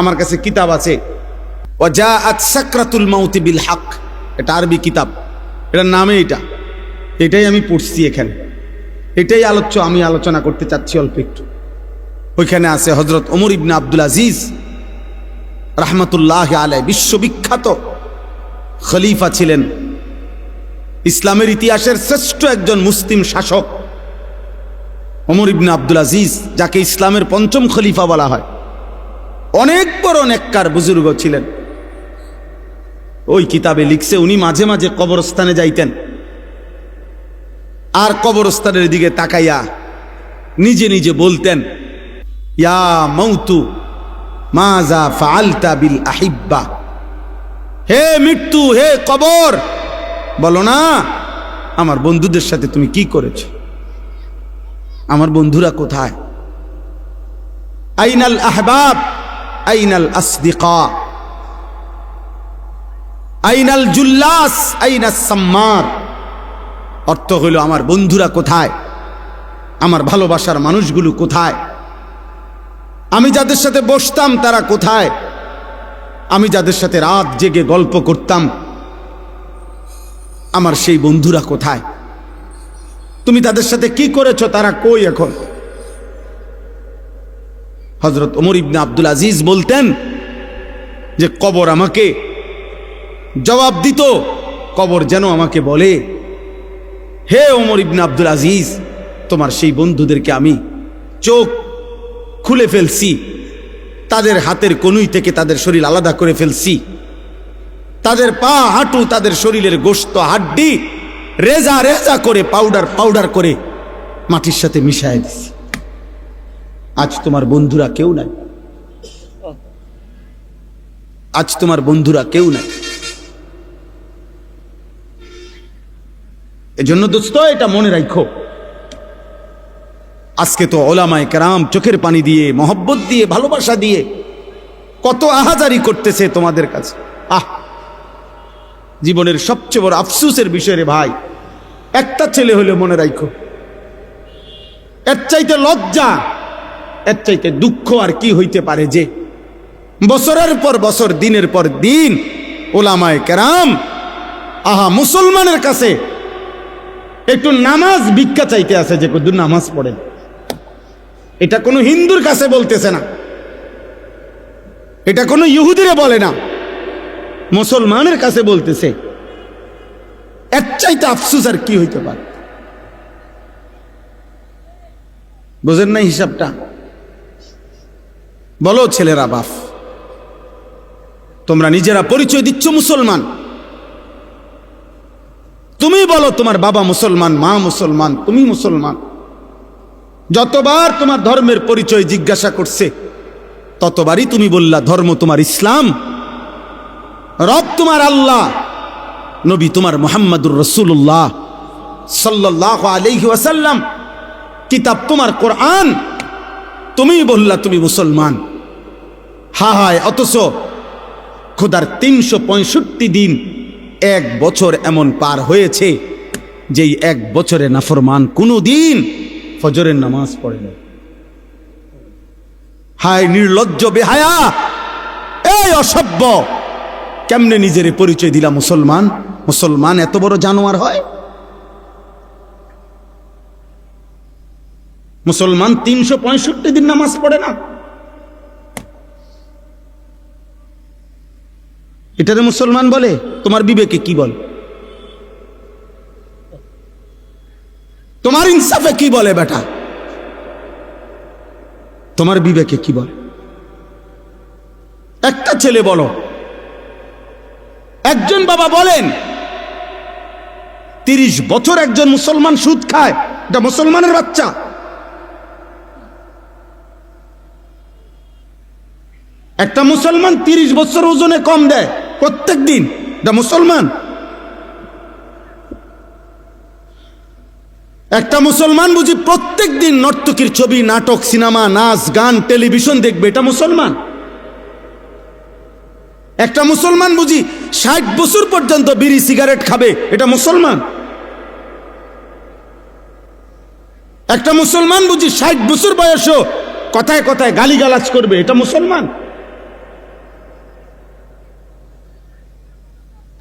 আমার কাছে কিতাব আছে, ওয়াজাআত সাকরাতুল মাউতি বিল হক, এটা আরবি কিতাব, এটার নামে এটাই আমি পড়ছি এখানে, এটাই আমি আলোচনা করতে চাচ্ছি অল্প একটু। ওইখানে আছে হযরত ওমর ইবনে আব্দুল আজিজ রাহমাতুল্লাহি আলাইহি, বিশ্ববিখ্যাত খলিফা ছিলেন, ইসলামের ইতিহাসের শ্রেষ্ঠ একজন মুসলিম শাসক ওমর ইবনে আব্দুল আজিজ, যাকে ইসলামের পঞ্চম খলিফা বলা হয়। অনেক বড় নেককার বুজুর্গ ছিলেন। ওই কিতাবে লিখছে উনি মাঝে মাঝে কবরস্থানে যাইতেন, আর কবরস্থানের দিকে তাকাইয়া নিজে নিজে বলতেন, ইয়া মাউতু মাজা ফাআলতা বিল আহিব্বা, হে মৃত্যু, হে কবর, বলো না আমার বন্ধুদের সাথে তুমি কি করেছো, আমার বন্ধুরা কোথায়? আইনাল আহবাব আইনাল আসদিকা আইনাল জুল্লাস আইনাস সাম্মার। অর্থ হইল আমার বন্ধুরা কোথায়, আমার ভালোবাসার মানুষগুলো কোথায়, আমি যাদের সাথে বসতাম তারা কোথায়, আমি যাদের সাথে রাত জেগে গল্প করতাম আমার সেই বন্ধুরা কোথায়? তুমি তাদের সাথে কি করেছো, তারা কই এখন? হযরত ওমর ইবনে আব্দুল আজিজ বলতেন যে কবর আমাকে জবাব দিত, কবর যেন আমাকে বলে, হে ওমর ইবনে আব্দুল আজিজ, তোমার সেই বন্ধুদেরকে আমি চোখ খুলে ফেলছি, তাদের হাতের কনুই থেকে তাদের শরীর আলাদা করে ফেলছি, তাদের পা হাঁটু তাদের শরীরের গোশত হাড্ডি রেজা রেজা করে পাউডার করে মাটির সাথে মিশায় দিছি। আজ তোমার বন্ধুরা কেউ নাই, আজ তোমার বন্ধুরা কেউ নাই। এজন্য দোস্ত এটা মনে রাখো, আজকে তো ওলামায়ে কেরাম চোখের পানি দিয়ে, মহব্বত দিয়ে, ভালোবাসা দিয়ে কত আহাজারি করতেছে তোমাদের কাছে। জীবনের সবচেয়ে বড় আফসোসের বিষয় রে ভাই, একটা ছেলে হলে মনে রাখো, এর চাইতে লজ্জা, এর চাইতে দুঃখ আর কি হইতে পারে যে বছরের পর বছর, দিনের পর দিন ওলামায়ে কেরাম মুসলমানের কাছে একটু নামাজ ভিক্ষা চাইতে আছে, যে কদ্দুর নামাজ পড়েন। এটা কোনো হিন্দুর কাছে বলতেছে না, এটা কোনো ইহুদিরে বলে না, মুসলমানের কাছে বলতেছে। এর চাইতে আফসোস আর কি হইতে পারে? বুঝেন না হিসাবটা? বলো ছেলেরা, বাপ তোমরা নিজেরা পরিচয় দিচ্ছ মুসলমান, তুমি বলো তোমার বাবা মুসলমান, মা মুসলমান, তুমি মুসলমান। যতবার তোমার ধর্মের পরিচয় জিজ্ঞাসা করছে ততবারই তুমি বললা ধর্ম তোমার ইসলাম, রব তোমার আল্লাহ, নবী তোমার মুহাম্মাদুর রাসূলুল্লাহ সাল্লাল্লাহু আলাইহি ওয়াসাল্লাম, কিতাব তোমার কোরআন, তুমি বললা তুমি মুসলমান। হায়, অথচ খোদার 365 দিন, এক বছর এমন পার হয়েছে যেই এক বছরে নাফরমান কোনো দিন ফজরের নামাজ পড়ে না। হায় নির্লজ্জ, বেহায়া, এই অসভ্য, কেমনে নিজের পরিচয় দিলা মুসলমান? মুসলমান এত বড় জানোয়ার হয়? মুসলমান 365 দিন নামাজ পড়ে না, এটারে মুসলমান বলে? তোমার বিবেকে কি বলে? তোমার ইনসাফে কি বলে বেটা? তোমার বিবেকে কি বলে? একটা ছেলে বলো, একজন বাবা বলেন 30 বছর একজন মুসলমান সুদ খায়, এটা মুসলমানের বাচ্চা? একটা মুসলমান 30 বছর ওজনে কম দেয় প্রত্যেক দিন, এটা মুসলমান? একটা মুসলমান বুঝি প্রত্যেক দিন নর্তকীর ছবি, নাটক, সিনেমা, নাচ, গান, টেলিভিশন দেখবে, এটা মুসলমান? একটা মুসলমান বুঝি 60 বছর পর্যন্ত বিড়ি সিগারেট খাবে, এটা মুসলমান? একটা মুসলমান বুঝি 60 বছর বয়সও কথায় কথায় গালিগালাজ করবে, এটা মুসলমান?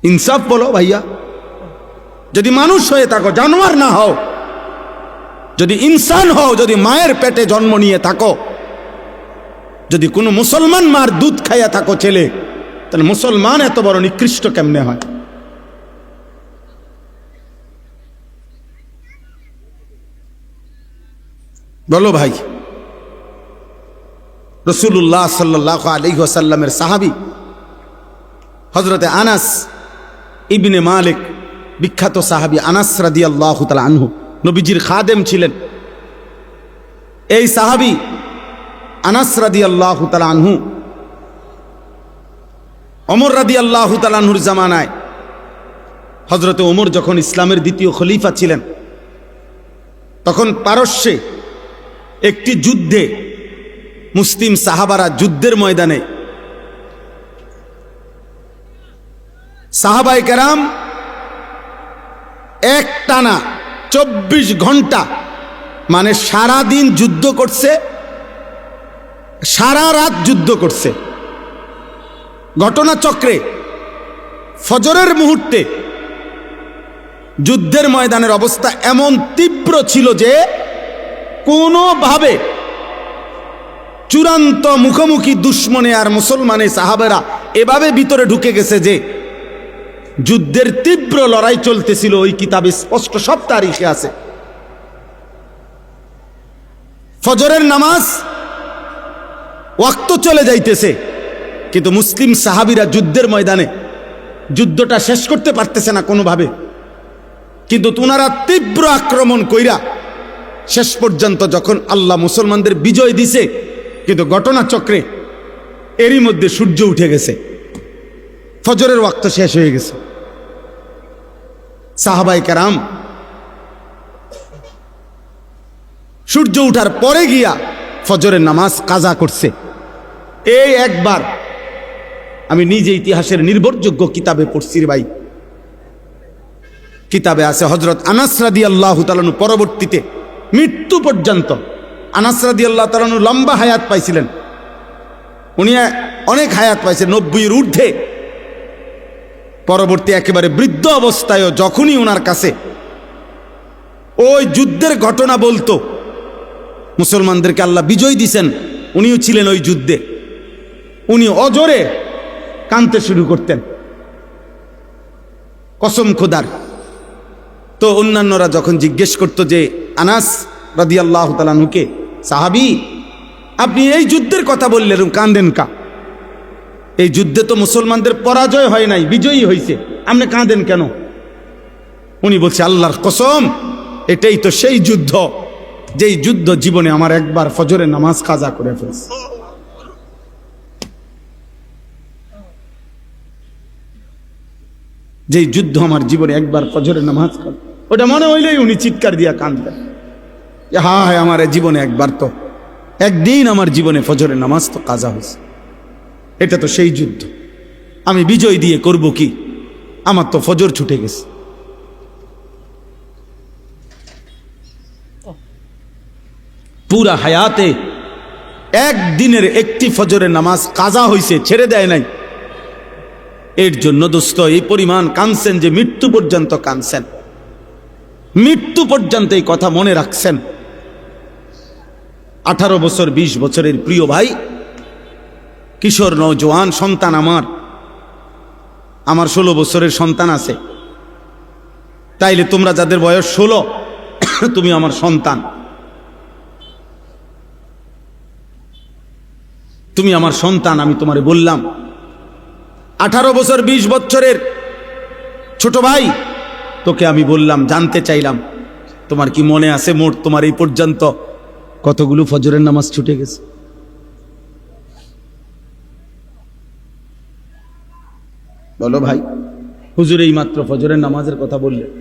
ইনসাফ বলো ভাইয়া। যদি মানুষ হয়ে থাকো, জানোয়ার না হও, যদি ইনসান হও, যদি মায়ের পেটে জন্ম নিয়ে থাকো, যদি কোনো মুসলমান মার দুধ খাইয়া থাকো ছেলে, তাহলে মুসলমান এত বড় নিকৃষ্ট কেমনে হয়? বলো ভাই। রাসূলুল্লাহ সাল্লাল্লাহু আলাইহি ওয়াসাল্লামের সাহাবী হযরতে আনাস ইবনে মালিক, বিখ্যাত সাহাবী আনাস রাদিয়াল্লাহু তাআলা আনহু, নবীজির খাদেম ছিলেন। এই সাহাবী আনাস রাদিয়াল্লাহু তাআলা আনহু ওমর রাদিয়াল্লাহু তাআলা আনহুর জামানায়, হযরতে ওমর যখন ইসলামের দ্বিতীয় খলিফা ছিলেন, তখন পারস্যে একটি যুদ্ধে মুসলিম সাহাবারা যুদ্ধের ময়দানে সাহাবায়ে কেরাম একটানা 24 ঘন্টা, মানে সারা দিন যুদ্ধ করছে, সারা রাত যুদ্ধ করছে। ঘটনাচক্রে ফজরের মুহূর্তে যুদ্ধের ময়দানের অবস্থা এমন তীব্র ছিল যে কোনোভাবে চূড়ান্ত মুখোমুখি দুশ্মনে আর মুসলমানে সাহাবেরা এভাবে ভিতরে ঢুকে গেছে যে যুদ্ধের তীব্র লড়াই চলতেছিল। ওই কিতাবে স্পষ্ট সব তারিখে আছে। ফজরের নামাজ ওয়াক্ত চলে যাইতেছে, কিন্তু মুসলিম সাহাবীরা যুদ্ধের ময়দানে যুদ্ধটা শেষ করতে পারতেছে না কোনোভাবে। কিন্তু ওনারা তীব্র আক্রমণ কইরা শেষ পর্যন্ত যখন আল্লাহ মুসলমানদের বিজয় দিছে, কিন্তু ঘটনাচক্রে এরই মধ্যে সূর্য উঠে গেছে, ফজরের ওয়াক্ত শেষ হয়ে গেছে। সাহাবায়ে কেরাম সূর্য উঠার পরে গিয়া ফজরের নামাজ কাজা করছে। এই একবার আমি নিজে ইতিহাসের নির্ভরযোগ্য কিতাবে পড়ছি রে ভাই। কিতাবে আছে হযরত আনাস রাদিয়াল্লাহু তাআলা আনহু পরবর্তীতে মৃত্যু পর্যন্ত, আনাস রাদিয়াল্লাহু তাআলা আনহু লম্বা হায়াত পাইছিলেন, উনি অনেক হায়াত পাইছেন, 90-এর ঊর্ধ্বে। পরবর্তী একেবারে বৃদ্ধ অবস্থায়ও যখনই ওনার কাছে ওই যুদ্ধের ঘটনা বলতো, মুসলমানদেরকে আল্লাহ বিজয় দিছেন, উনিও ছিলেন ওই যুদ্ধে, উনি অজরে কাঁদতে শুরু করতেন, কসম খোদার। তো অন্যান্যরা যখন জিজ্ঞেস করতো যে আনাস রাদিয়াল্লাহু তাআলা আনহুকে, সাহাবী আপনি এই যুদ্ধের কথা বললেন, কাঁদেন কা? এই যুদ্ধে তো মুসলমানদের পরাজয় হয় নাই, বিজয়ী হয়েছে, আপনি কাঁদেন কেন? উনি বলছে আল্লাহর কসম, এটাই তো সেই যুদ্ধ যেই যুদ্ধ জীবনে আমার একবার ফজরের নামাজ কাজা করে ফেলছে। যেই যুদ্ধ আমার জীবনে একবার ফজরের নামাজ কাজা, ওটা মনে হইলেই উনি চিৎকার দিয়া কাঁদতেন, হায় আমার জীবনে একবার তো, একদিন আমার জীবনে ফজরের নামাজ তো কাজা হয়েছে, এটা তো সেই যুদ্ধ, আমি বিজয় দিয়ে করব কি, আমার তো ফজর ছুটে গেছে। পুরা হায়াতে একদিনের একটি ফজরের নামাজ কাজা হয়েছে, ছেড়ে দেয় নাই। এর জন্য দোস্ত এই পরিমাণ কাঁদছেন যে মৃত্যু পর্যন্ত কাঁদছেন, মৃত্যু পর্যন্ত এই কথা মনে রাখছেন। 18 বছর 20 বছরের প্রিয় ভাই, কিশোর নওজোয়ান সন্তান, আমার 16 বছরের সন্তান আছে। তাইলে তোমরা যাদের বয়স 16, তুমি আমার সন্তান, তুমি আমার সন্তান। আমি তোমারে বললাম 18 বছর 20 বছরের ছোট ভাই, তোকে আমি বললাম, জানতে চাইলাম তোমার কি মনে আছে মোট তোমার এই পর্যন্ত কতগুলো ফজরের নামাজ ছুটে গেছে? বলো ভাই। হুজুর এই মাত্র ফজরের নামাজের কথা বললেন।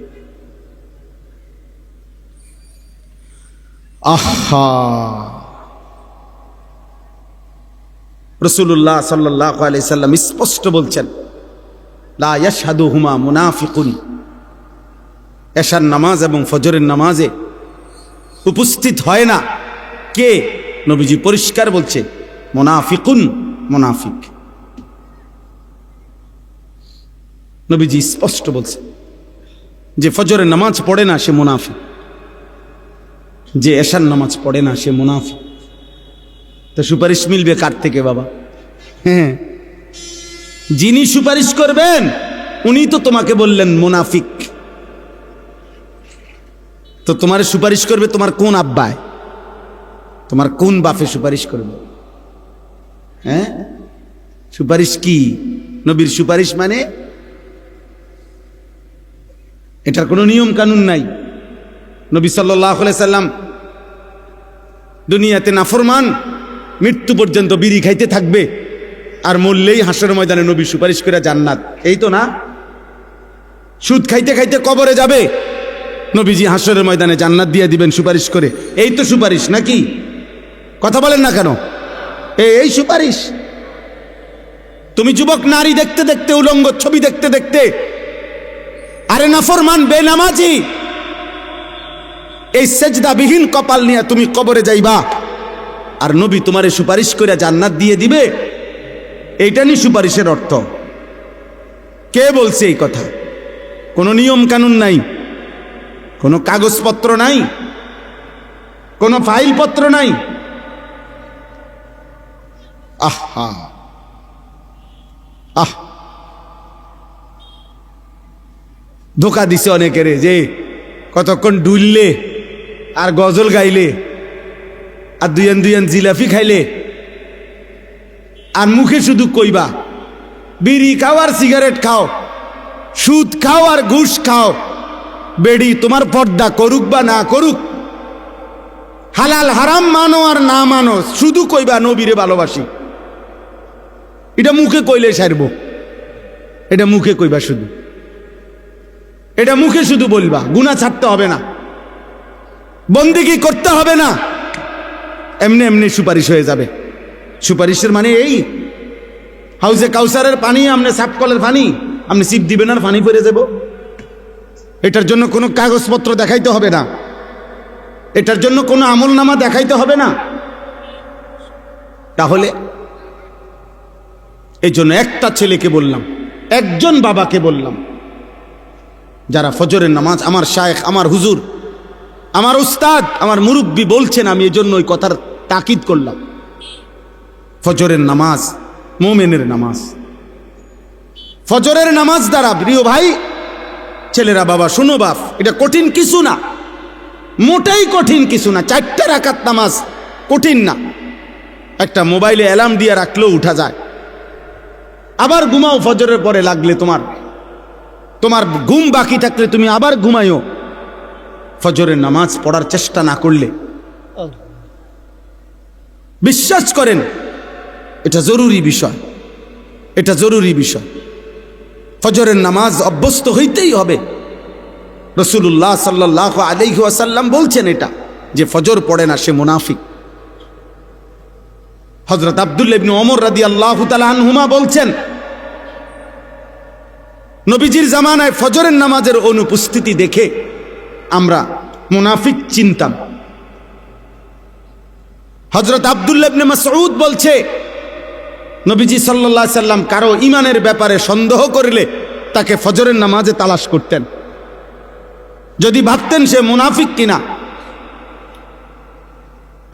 আহা, রাসূলুল্লাহ সাল্লাল্লাহু আলাইহি সাল্লাম স্পষ্ট বলছেন, লা ইয়াশহাদুহুমা মুনাফিকুন, এশার নামাজ এবং ফজরের নামাজে উপস্থিত হয় না কে? নবীজি পরিষ্কার বলছে, মুনাফিকুন, মুনাফিক। নবীজি স্পষ্ট বলছে যে ফজরের নামাজ পড়ে না সে মুনাফিক, যে এশার নামাজ পড়ে না সে মুনাফিক। তো সুপারিশ মিলবে কার থেকে বাবা? হ্যাঁ, যিনি সুপারিশ করবেন উনি তো তোমাকে বললেন মুনাফিক। তো তোমার সুপারিশ করবে তোমার কোন আব্বায়, তোমার কোন বাপে সুপারিশ করবে? হ্যাঁ, সুপারিশ কি? নবীর সুপারিশ মানে এটার কোনো নিয়ম কানুন নাই। নবী সাল্লাল্লাহু আলাইহি সাল্লাম দুনিয়াতে নাফরমান মৃত্যু পর্যন্ত বিড়ি খাইতে থাকবে, আর মরলেই হাসরের ময়দানে নবী সুপারিশ করে জান্নাত, এই তো না? সুদ খাইতে খাইতে কবরে যাবে, নবীজি হাসরের ময়দানে জান্নাত দিয়ে দিবেন সুপারিশ করে, এই তো সুপারিশ নাকি? কথা বলেন না কেন? এই সুপারিশ। তুমি যুবক নারী দেখতে দেখতে, উলঙ্গ ছবি দেখতে দেখতে, আরে নাফরমান বেনামাজি এই সেজদাবিহীন কপাল নিয়ে তুমি কবরে যাইবা, আর নবী তোমারে সুপারিশ করে জান্নাত দিয়ে দিবে, এইটা নি সুপারিশের অর্থ? কে বলছে এই কথা? কোনো নিয়ম কানুন নাই, কোনো কাগজপত্র নাই, কোনো ফাইলপত্র নাই। আহা আহ, ধোকা দিছে অনেকের, যে কতক্ষণ ডুললে আর গজল গাইলে আর দুইয়ান দুইয়ান জিলাপি খাইলে আর মুখে শুধু কইবা বিড়ি খাও আর সিগারেট খাও, সুদ খাও আর ঘুষ খাও, বেড়ি তোমার পর্দা করুক বা না করুক, হালাল হারাম মানো আর না মানো, শুধু কইবা নবীরে ভালোবাসি। এটা মুখে কইলে সারব, এটা মুখে কইবা শুধু, এটা মুখে শুধু বলবা, গুনাহ ছাড়তে হবে না, বন্দেগী করতে হবে না, এমনি এমনি সুপারিশ হয়ে যাবে। সুপারিশের মানে এই হাউজে কাউসারের পানি আপনি সাফ কলের পানি আপনি সিপ দিবেন আর পানি পড়ে যাব, এটার জন্য কোনো কাগজপত্র দেখাইতে হবে না, এটার জন্য কোনো আমলনামা দেখাইতে হবে না। তাহলে এই জন্য একটা ছেলেকে বললাম, একজন বাবাকে বললাম, যারা ফজরের নামাজ, আমার শায়েখ, আমার হুজুর, আমার উস্তাদ, আমার মুরব্বী বলছেন, আমি এই জন্য ওই কথার তাকিদ করলাম। ফজরের নামাজ মুমিনের নামাজ, ফজরের নামাজ দ্বারা, প্রিয় ভাই ছেলেরা, বাবা শোনো বাপ, এটা কঠিন কিছু না, মোটেই কঠিন কিছু না। 4 রাকাত নামাজ কঠিন না, একটা মোবাইলে অ্যালার্ম দিয়ে রাখলেও উঠা যায়। আবার ঘুমাও, ফজরের পরে লাগলে তোমার ঘুম বাকি থাকলে তুমি আবার ঘুমাইও, ফজরের নামাজ পড়ার চেষ্টা না করলে। বিশ্বাস করেন এটা জরুরি বিষয়, এটা জরুরি বিষয়। ফজরের নামাজ অভ্যস্ত হইতেই হবে। রাসূলুল্লাহ সাল্লাল্লাহু আলাইহি ওয়াসাল্লাম বলছেন এটা, যে ফজর পড়ে না সে মুনাফিক। হযরত আব্দুল্লাহ ইবনে ওমর রাদিয়াল্লাহু তাআলা আনহুমা বলছেন, নবীজির জামানায় ফজরের নামাজের অনুপস্থিতি দেখে আমরা মুনাফিক চিনতাম। হযরত আব্দুল্লাহ ইবনে মাসউদ বলছে, নবীজি সাল্লাল্লাহু আলাইহি সাল্লাম কারো ঈমানের ব্যাপারে সন্দেহ করলে তাকে ফজরের নামাজে তালাশ করতেন, যদি ভাবতেন সে মুনাফিক কিনা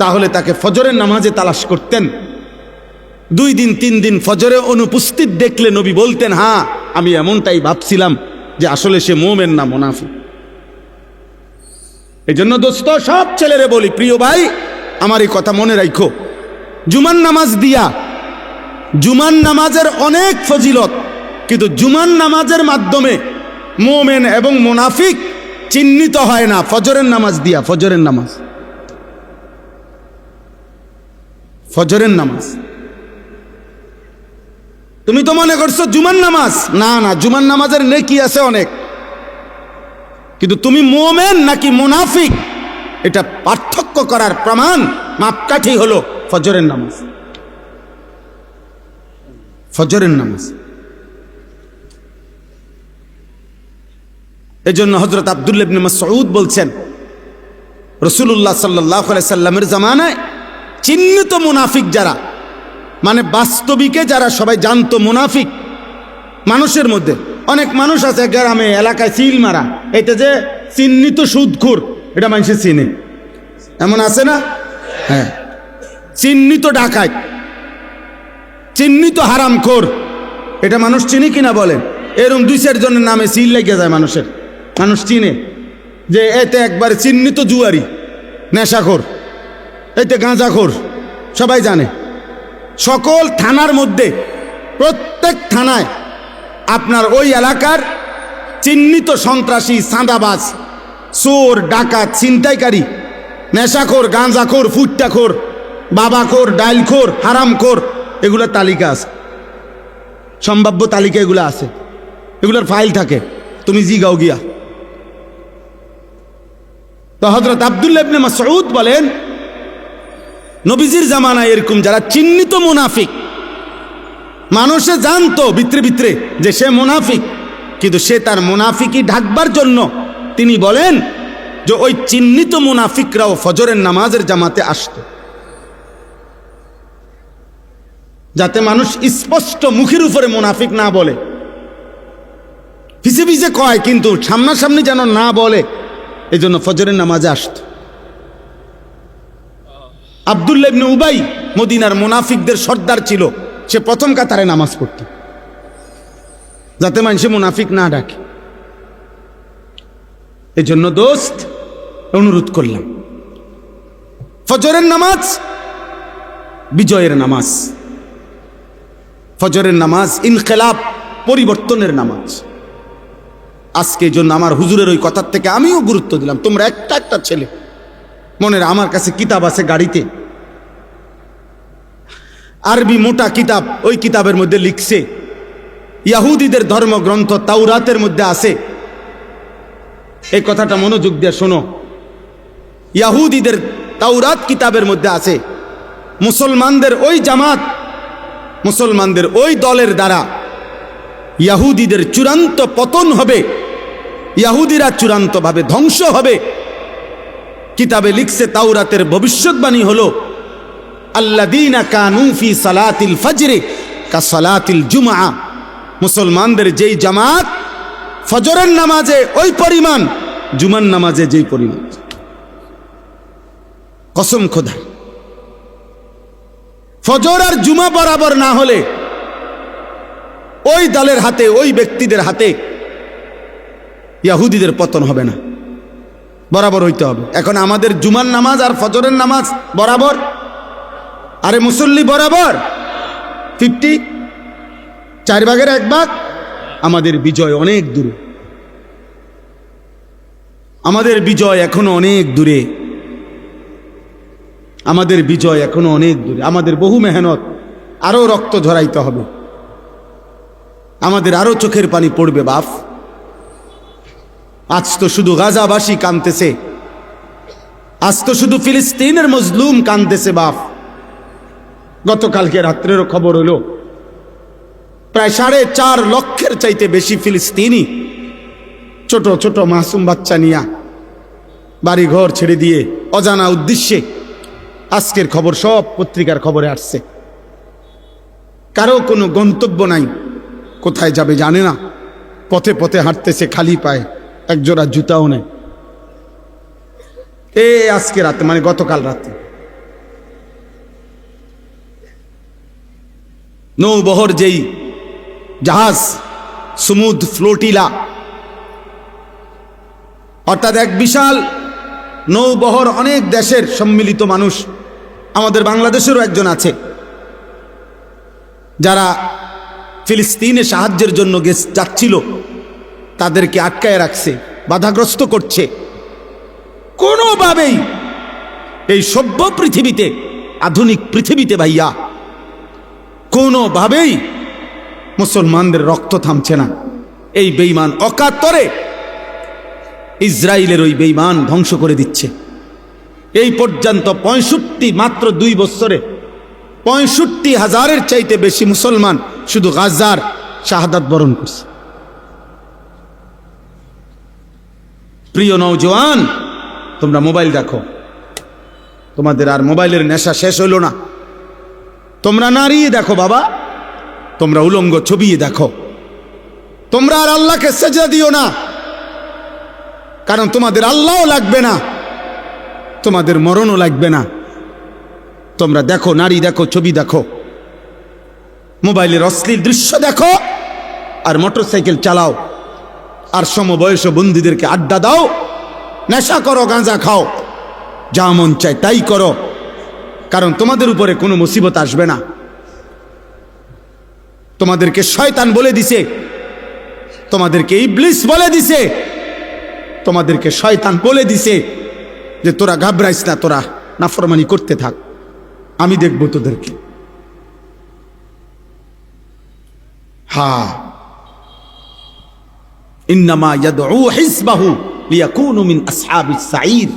তাহলে তাকে ফজরের নামাজে তালাশ করতেন। 2 দিন 3 দিন ফজরে অনুপস্থিত দেখলে নবী বলতেন, হ্যাঁ আমি এমনটাই ভাবছিলাম যে আসলে সে মুমিন না মুনাফিক। এই জন্য দোস্ত, সব ছেলেরে বলি, প্রিয় ভাই আমার এই কথা মনে রাখো, জুমার নামাজ দিয়া, জুমার নামাজের অনেক ফজিলত, কিন্তু জুমার নামাজের মাধ্যমে মুমিন এবং মুনাফিক চিহ্নিত হয় না ফজরের নামাজ দিয়া। ফজরের নামাজ, ফজরের নামাজ, তুমি তো মনে করছো জুমার নামাজ, না না, জুমার নামাজের নেকি আছে অনেক, কিন্তু তুমি মুমিন নাকি মুনাফিক এটা পার্থক্য করার প্রমাণ, মাপকাঠি হলো ফজরের নামাজ। ফজরের নামাজ। এজন্য হযরত আব্দুল্লাহ ইবনে মাসউদ বলছেন, রাসূলুল্লাহ সাল্লাল্লাহু আলাইহি সাল্লামের জামানায় চিহ্নিত মুনাফিক যারা, মানে বাস্তবিকে যারা সবাই জানতো মুনাফিক মানুষের মধ্যে, অনেক মানুষ আছে গ্রামে এলাকায় সিল মারা, এটা যে চিহ্নিত সুদখোর, এটা মানুষে চিনে, এমন আছে না? হ্যাঁ, চিহ্নিত ডাকাত, চিহ্নিত হারামখোর, এটা মানুষ চিনি কিনা বলেন? এরকম 2-4 জনের নামে সিল লেগে যায় মানুষের, মানুষ চিনে যে এতে একবার চিহ্নিত জুয়ারি, নেশাখোর, এতে গাঁজাখোর, সবাই জানে। সকল থানার মধ্যে, প্রত্যেক থানায় আপনার ওই এলাকার চিহ্নিত সন্ত্রাসী, চাঁদাবাজ, চোর, ডাকাত, ছিনতাইকারী, নেশাখোর, গাঁজাখোর, ফুট্টাখোর, বাবাখোর, ডাইলখোর, হারামখোর, এগুলোর তালিকা আছে, সম্ভাব্য তালিকা এগুলো আছে, এগুলোর ফাইল থাকে, তুমি জিগাও গিয়া। তো হযরত আব্দুল্লাহ ইবনে মাসউদ বলেন, নবীজির জামানায় এরকম যারা চিহ্নিত মুনাফিক, মানুষে জানতো ভিতরে ভিতরে যে সে মুনাফিক, কিন্তু সে তার মুনাফিকি ঢাকবার জন্য তিনি বলেন যে ওই চিহ্নিত মুনাফিকরাও ফজরের নামাজের জামাতে আসতো, যাতে মানুষ স্পষ্ট মুখের উপরে মুনাফিক না বলে, পিছে পিছে কয় কিন্তু সামনাসামনি যেন না বলে, এই জন্য ফজরের নামাজে আসতো। আব্দুল্লাহ ইবনে উবাই মদিনার মুনাফিকদের সর্দার ছিল, সে প্রথম কাতারে নামাজ পড়ত, যাতে মানুষে মুনাফিক না ডাকে। এই জন্য দোস্ত অনুরোধ করলাম, ফজরের নামাজ বিজয়ের নামাজ, ফজরের নামাজ ইনকিলাব, পরিবর্তনের নামাজ। আজকে এই জন্য আমার হুজুরের ওই কথার থেকে আমিও গুরুত্ব দিলাম। তোমরা একটা একটা ছেলে, মনের আমার কাছে কিতাব আছে গাড়িতে, আরবি মোটা কিতাব, ওই কিতাবের মধ্যে লিখছে ইহুদিদের ধর্মগ্রন্থ তাওরাতের মধ্যে আছে, এই কথাটা মনোযোগ দিয়ে শোনো, ইহুদিদের তাওরাত কিতাবের মধ্যে আছে মুসলমানদের ওই জামাত, মুসলমানদের ওই দলের দ্বারা ইহুদিদের চূড়ান্ত পতন হবে, ইহুদিরা চূড়ান্তভাবে ধ্বংস হবে। কিতাবে লিখছে তাওরাতের ভবিষ্যৎবাণী হলো আল্লাযীনা কানু ফি সালাতিল ফজরি কা সালাতিল জুমআ, মুসলমানদের যেই জামাত ফজরের নামাজে ওই পরিমাণ, জুমার নামাজে যেই পরিমাণ। কসম খোদা, ফজর আর জুমা বরাবর না হলে ওই দলের হাতে, ওই ব্যক্তিদের হাতে ইহুদিদের পতন হবে না, বরাবর হইতে হবে। এখন আমাদের জুমার নামাজ আর ফজরের নামাজ বরাবর, আরে মুসল্লি বরাবর 50, 4 ভাগের 1 ভাগ। আমাদের বিজয় অনেক দূরে, আমাদের বিজয় এখনো অনেক দূরে, আমাদের বিজয় এখনো অনেক দূরে। আমাদের বহু মেহনত, আরো রক্ত ঝরাইতে হবে, আমাদের আরো চোখের পানি পড়বে বাপ। আজ তো শুধু গাজাবাসী কাঁদতেছে, আজ তো শুধু ফিলিস্তিনের মজলুম কাঁদতেছে বাপ। গতকালকে রাত্রেরও খবর হলো প্রায় 4.5 লক্ষের চাইতে বেশি ফিলিস্তিনি ছোট ছোট মাসুম বাচ্চা নিয়া বাড়ি ঘর ছেড়ে দিয়ে অজানা উদ্দেশ্যে, আজকের খবর সব পত্রিকার খবরে আসছে, কারো কোনো গন্তব্য নাই, কোথায় যাবে জানে না, পথে পথে হাঁটতেছে খালি পায়ে, একজোড়া জুতাও নেই। আজকে রাতে, মানে গতকাল রাতে, নৌবহর যেই জাহাজ সমুদ ফ্লোটিলা, অর্থাৎ এক বিশাল নৌবহর, অনেক দেশের সম্মিলিত মানুষ, আমাদের বাংলাদেশেরও একজন আছে, যারা ফিলিস্তিনে সাহায্যের জন্য যাচ্ছিল, তাদেরকে আটকায় রাখছে, বাধাগ্রস্ত করছে। কোনোভাবেই এই সভ্য পৃথিবীতে, আধুনিক পৃথিবীতে ভাইয়া, কোনোভাবেই মুসলমানদের রক্ত থামছে না। এই বেঈমান অকাতরে ইসরায়েলের ওই বেঈমান ধ্বংস করে দিচ্ছে। এই পর্যন্ত 65, মাত্র 2 বছরে 65,000-এর চাইতে বেশি মুসলমান শুধু গাজার শাহাদাত বরণ করছে। প্রিয় নওজোয়ান, তোমরা মোবাইল দেখো, তোমাদের আর মোবাইলের নেশা শেষ হইল না। তোমরা নারী দেখো বাবা, তোমরা উলঙ্গ ছবি দেখো, তোমরা আর আল্লাহকে সেজদা দিও না, কারণ তোমাদের আল্লাহও লাগবে না, তোমাদের মরণও লাগবে না। তোমরা দেখো, নারী দেখো, ছবি দেখো, মোবাইলের অশ্লীল দৃশ্য দেখো, আর মোটরসাইকেল চালাও, আর সমবয়স বন্ধুদেরকে আড্ডা দাও, নেশা করো, গাঁজা খাও, যা মন চায় তাই করো, কারণ তোমাদের উপরে কোনো মুসিবত আসবে না। তোমাদেরকে শয়তান বলে দিছে, তোমাদেরকে ইবলিস বলে দিছে, তোমাদেরকে শয়তান বলে দিছে যে তোরা ঘাবড়াইস না, তোরা নাফরমানি করতে থাক, আমি দেখব তোদেরকে। হ্যাঁ, ইন্নামা ইয়াদউ হিজবাহু লিয়াকুনু মিন আসহাবিস সাঈর।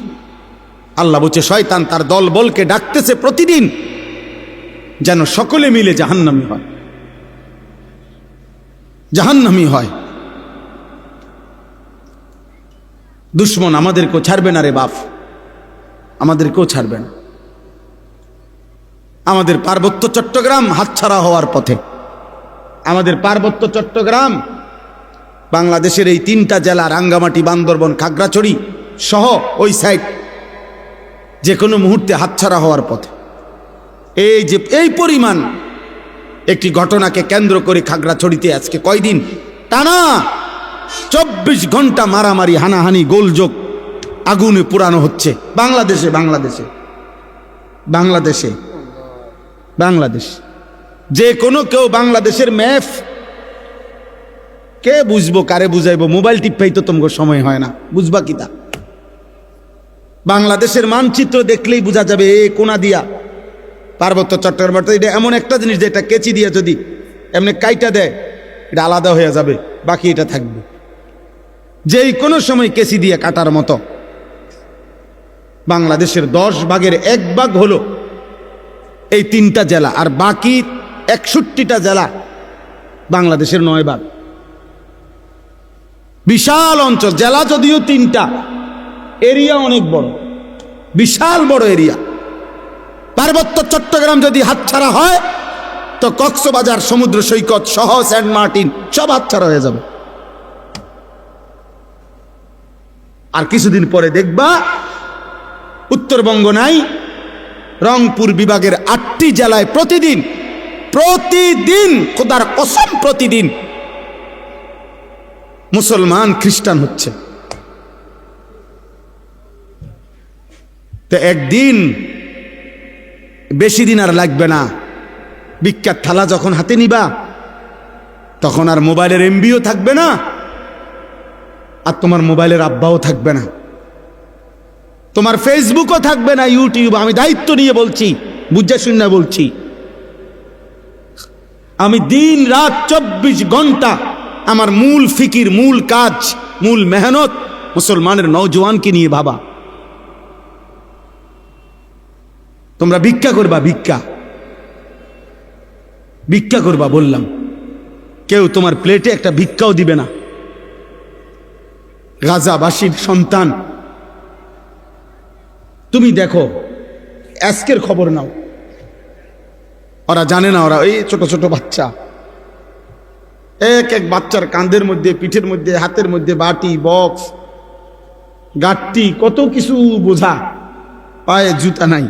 আল্লাহ বলছে শয়তান তার দল বলকে ডাকতেছে প্রতিদিন যেন সকলে মিলে জাহান্নামী হয়, জাহান্নামী হয়। দুশ্মন আমাদেরকেও ছাড়বে না রে বাপ, আমাদেরকেও ছাড়বে না। আমাদের পার্বত্য চট্টগ্রাম হাতছাড়া হওয়ার পথে। আমাদের পার্বত্য চট্টগ্রাম বাংলাদেশের এই 3টা জেলা, রাঙ্গামাটি, বান্দরবন, খাগড়াছড়ি সহ ওই সাইড যে কোনো মুহূর্তে হাতছাড়া হওয়ার পথে। এই যে এই পরিমাণ একটি ঘটনাকে কেন্দ্র করে খাগড়াছড়িতে আজকে কয়দিন টানা 24 ঘন্টা মারামারি, হানাহানি, গোলযোগ, আগুনে পুরানো হচ্ছে বাংলাদেশে। বাংলাদেশে বাংলাদেশে বাংলাদেশ যে কোনো কেউ বাংলাদেশের ম্যাপ কে বুঝবো, কারে বুঝাইবো? মোবাইল টিপাই তো তোমার সময় হয় না, বুঝবা কি তা? বাংলাদেশের মানচিত্র দেখলেই বোঝা যাবে এ কোনা দিয়া পার্বত্য চট্টগ্রাম। এটা এমন একটা জিনিস যেটা কেচি দিয়ে যদি এমনি কাইটা দেয় এটা আলাদা হয়ে যাবে, বাকি এটা থাকবে। যেই কোনো সময় কেচি দিয়ে কাটার মতো। বাংলাদেশের 10 ভাগের 1 ভাগ হলো এই 3টা জেলা, আর বাকি 61টা জেলা বাংলাদেশের 9 ভাগ। বিশাল অঞ্চল, জেলা যদিও 3টা, এরিয়া অনেক বড়, বিশাল বড় এরিয়া। পার্বত্য চট্টগ্রাম যদি হাতছাড়া হয় তো কক্সবাজার সমুদ্র সৈকত সহ সেন্ট মার্টিন সব হাতছাড়া হয়ে যাবে। আর কিছুদিন পরে দেখবা উত্তরবঙ্গ নাই, রংপুর বিভাগের 8টি জেলায় প্রতিদিন খোদার কসম প্রতিদিন মুসলমান খ্রিস্টান হচ্ছে। তো একদিন, বেশি দিন আর লাগবে না, বিখ্যাত থালা যখন হাতে নিবা তখন আর মোবাইলের এমবিও থাকবে না, আর তোমার মোবাইলের আব্বাও থাকবে না, তোমার ফেসবুকও থাকবে না, ইউটিউব। আমি দায়িত্ব নিয়ে বলছি, বুঝা শুনে বলছি। আমি দিন রাত 24 ঘন্টা আমার মূল ফিকির, মূল কাজ, মূল মেহনত মুসলমানের নওজোয়ানকে নিয়ে ভাবা। তোমরা ভিক্ষা করবা, ভিক্ষা করবা বললাম, কেউ তোমার প্লেটে একটা ভিক্ষাও দিবে না। গাজাবাসীর সন্তান, তুমি দেখো আজকের খবর নাও, ওরা জানে না, ওরা এই ছোট ছোট বাচ্চা, এক এক বাচ্চার কাঁধের মধ্যে, পিঠের মধ্যে, হাতের মধ্যে বাটি, বক্স, গাঁটটি, কত কিছু বোঝা, পায়ে জুতা নাই।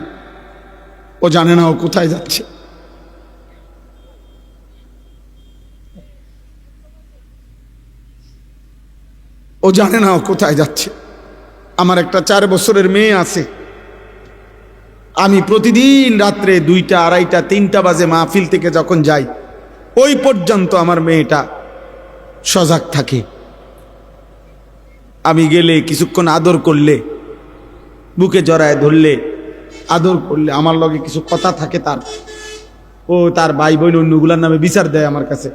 ও জানে না ও কোথায় যাচ্ছে। ও জানে না ও কোথায় যাচ্ছে। আমার একটা 4 বছরের মেয়ে আছে, আমি প্রতিদিন রাত্রে 2টা, 2:30, 3টা বাজে মাহফিল থেকে যখন যাই ওই পর্যন্ত আমার মেয়েটা সজাগ থাকে। আমি গেলে কিছুক্ষণ আদর করলে, বুকে জড়ায় ধরলে, আদর করলে, আমার লগে কিছু কথা থাকে তার, ও তার ভাই বোন অন্যগুলার নামে বিচার দেয় আমার কাছে,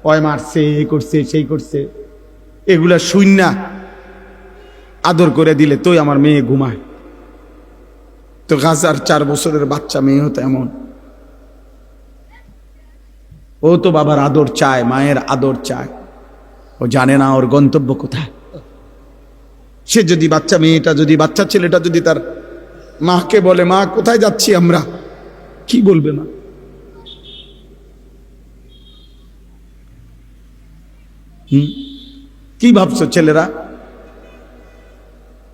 ওই মারছে, এই করছে, সেই করছে, এগুলা শুইনা আদর করে দিলে তোই আমার মেয়ে ঘুমায়। তো গাজার 4 বছরের বাচ্চা মেয়ে হতো এমন, ও তো বাবার আদর চায়, মায়ের আদর চায়। ও জানে না ওর গন্তব্য কোথায়। সে যদি বাচ্চা মেয়েটা, যদি বাচ্চা ছেলেটা যদি তার মাকে বলে, মা কোথায় যাচ্ছি আমরা, কি বলবে মা? কি ভাবছো ছেলেরা?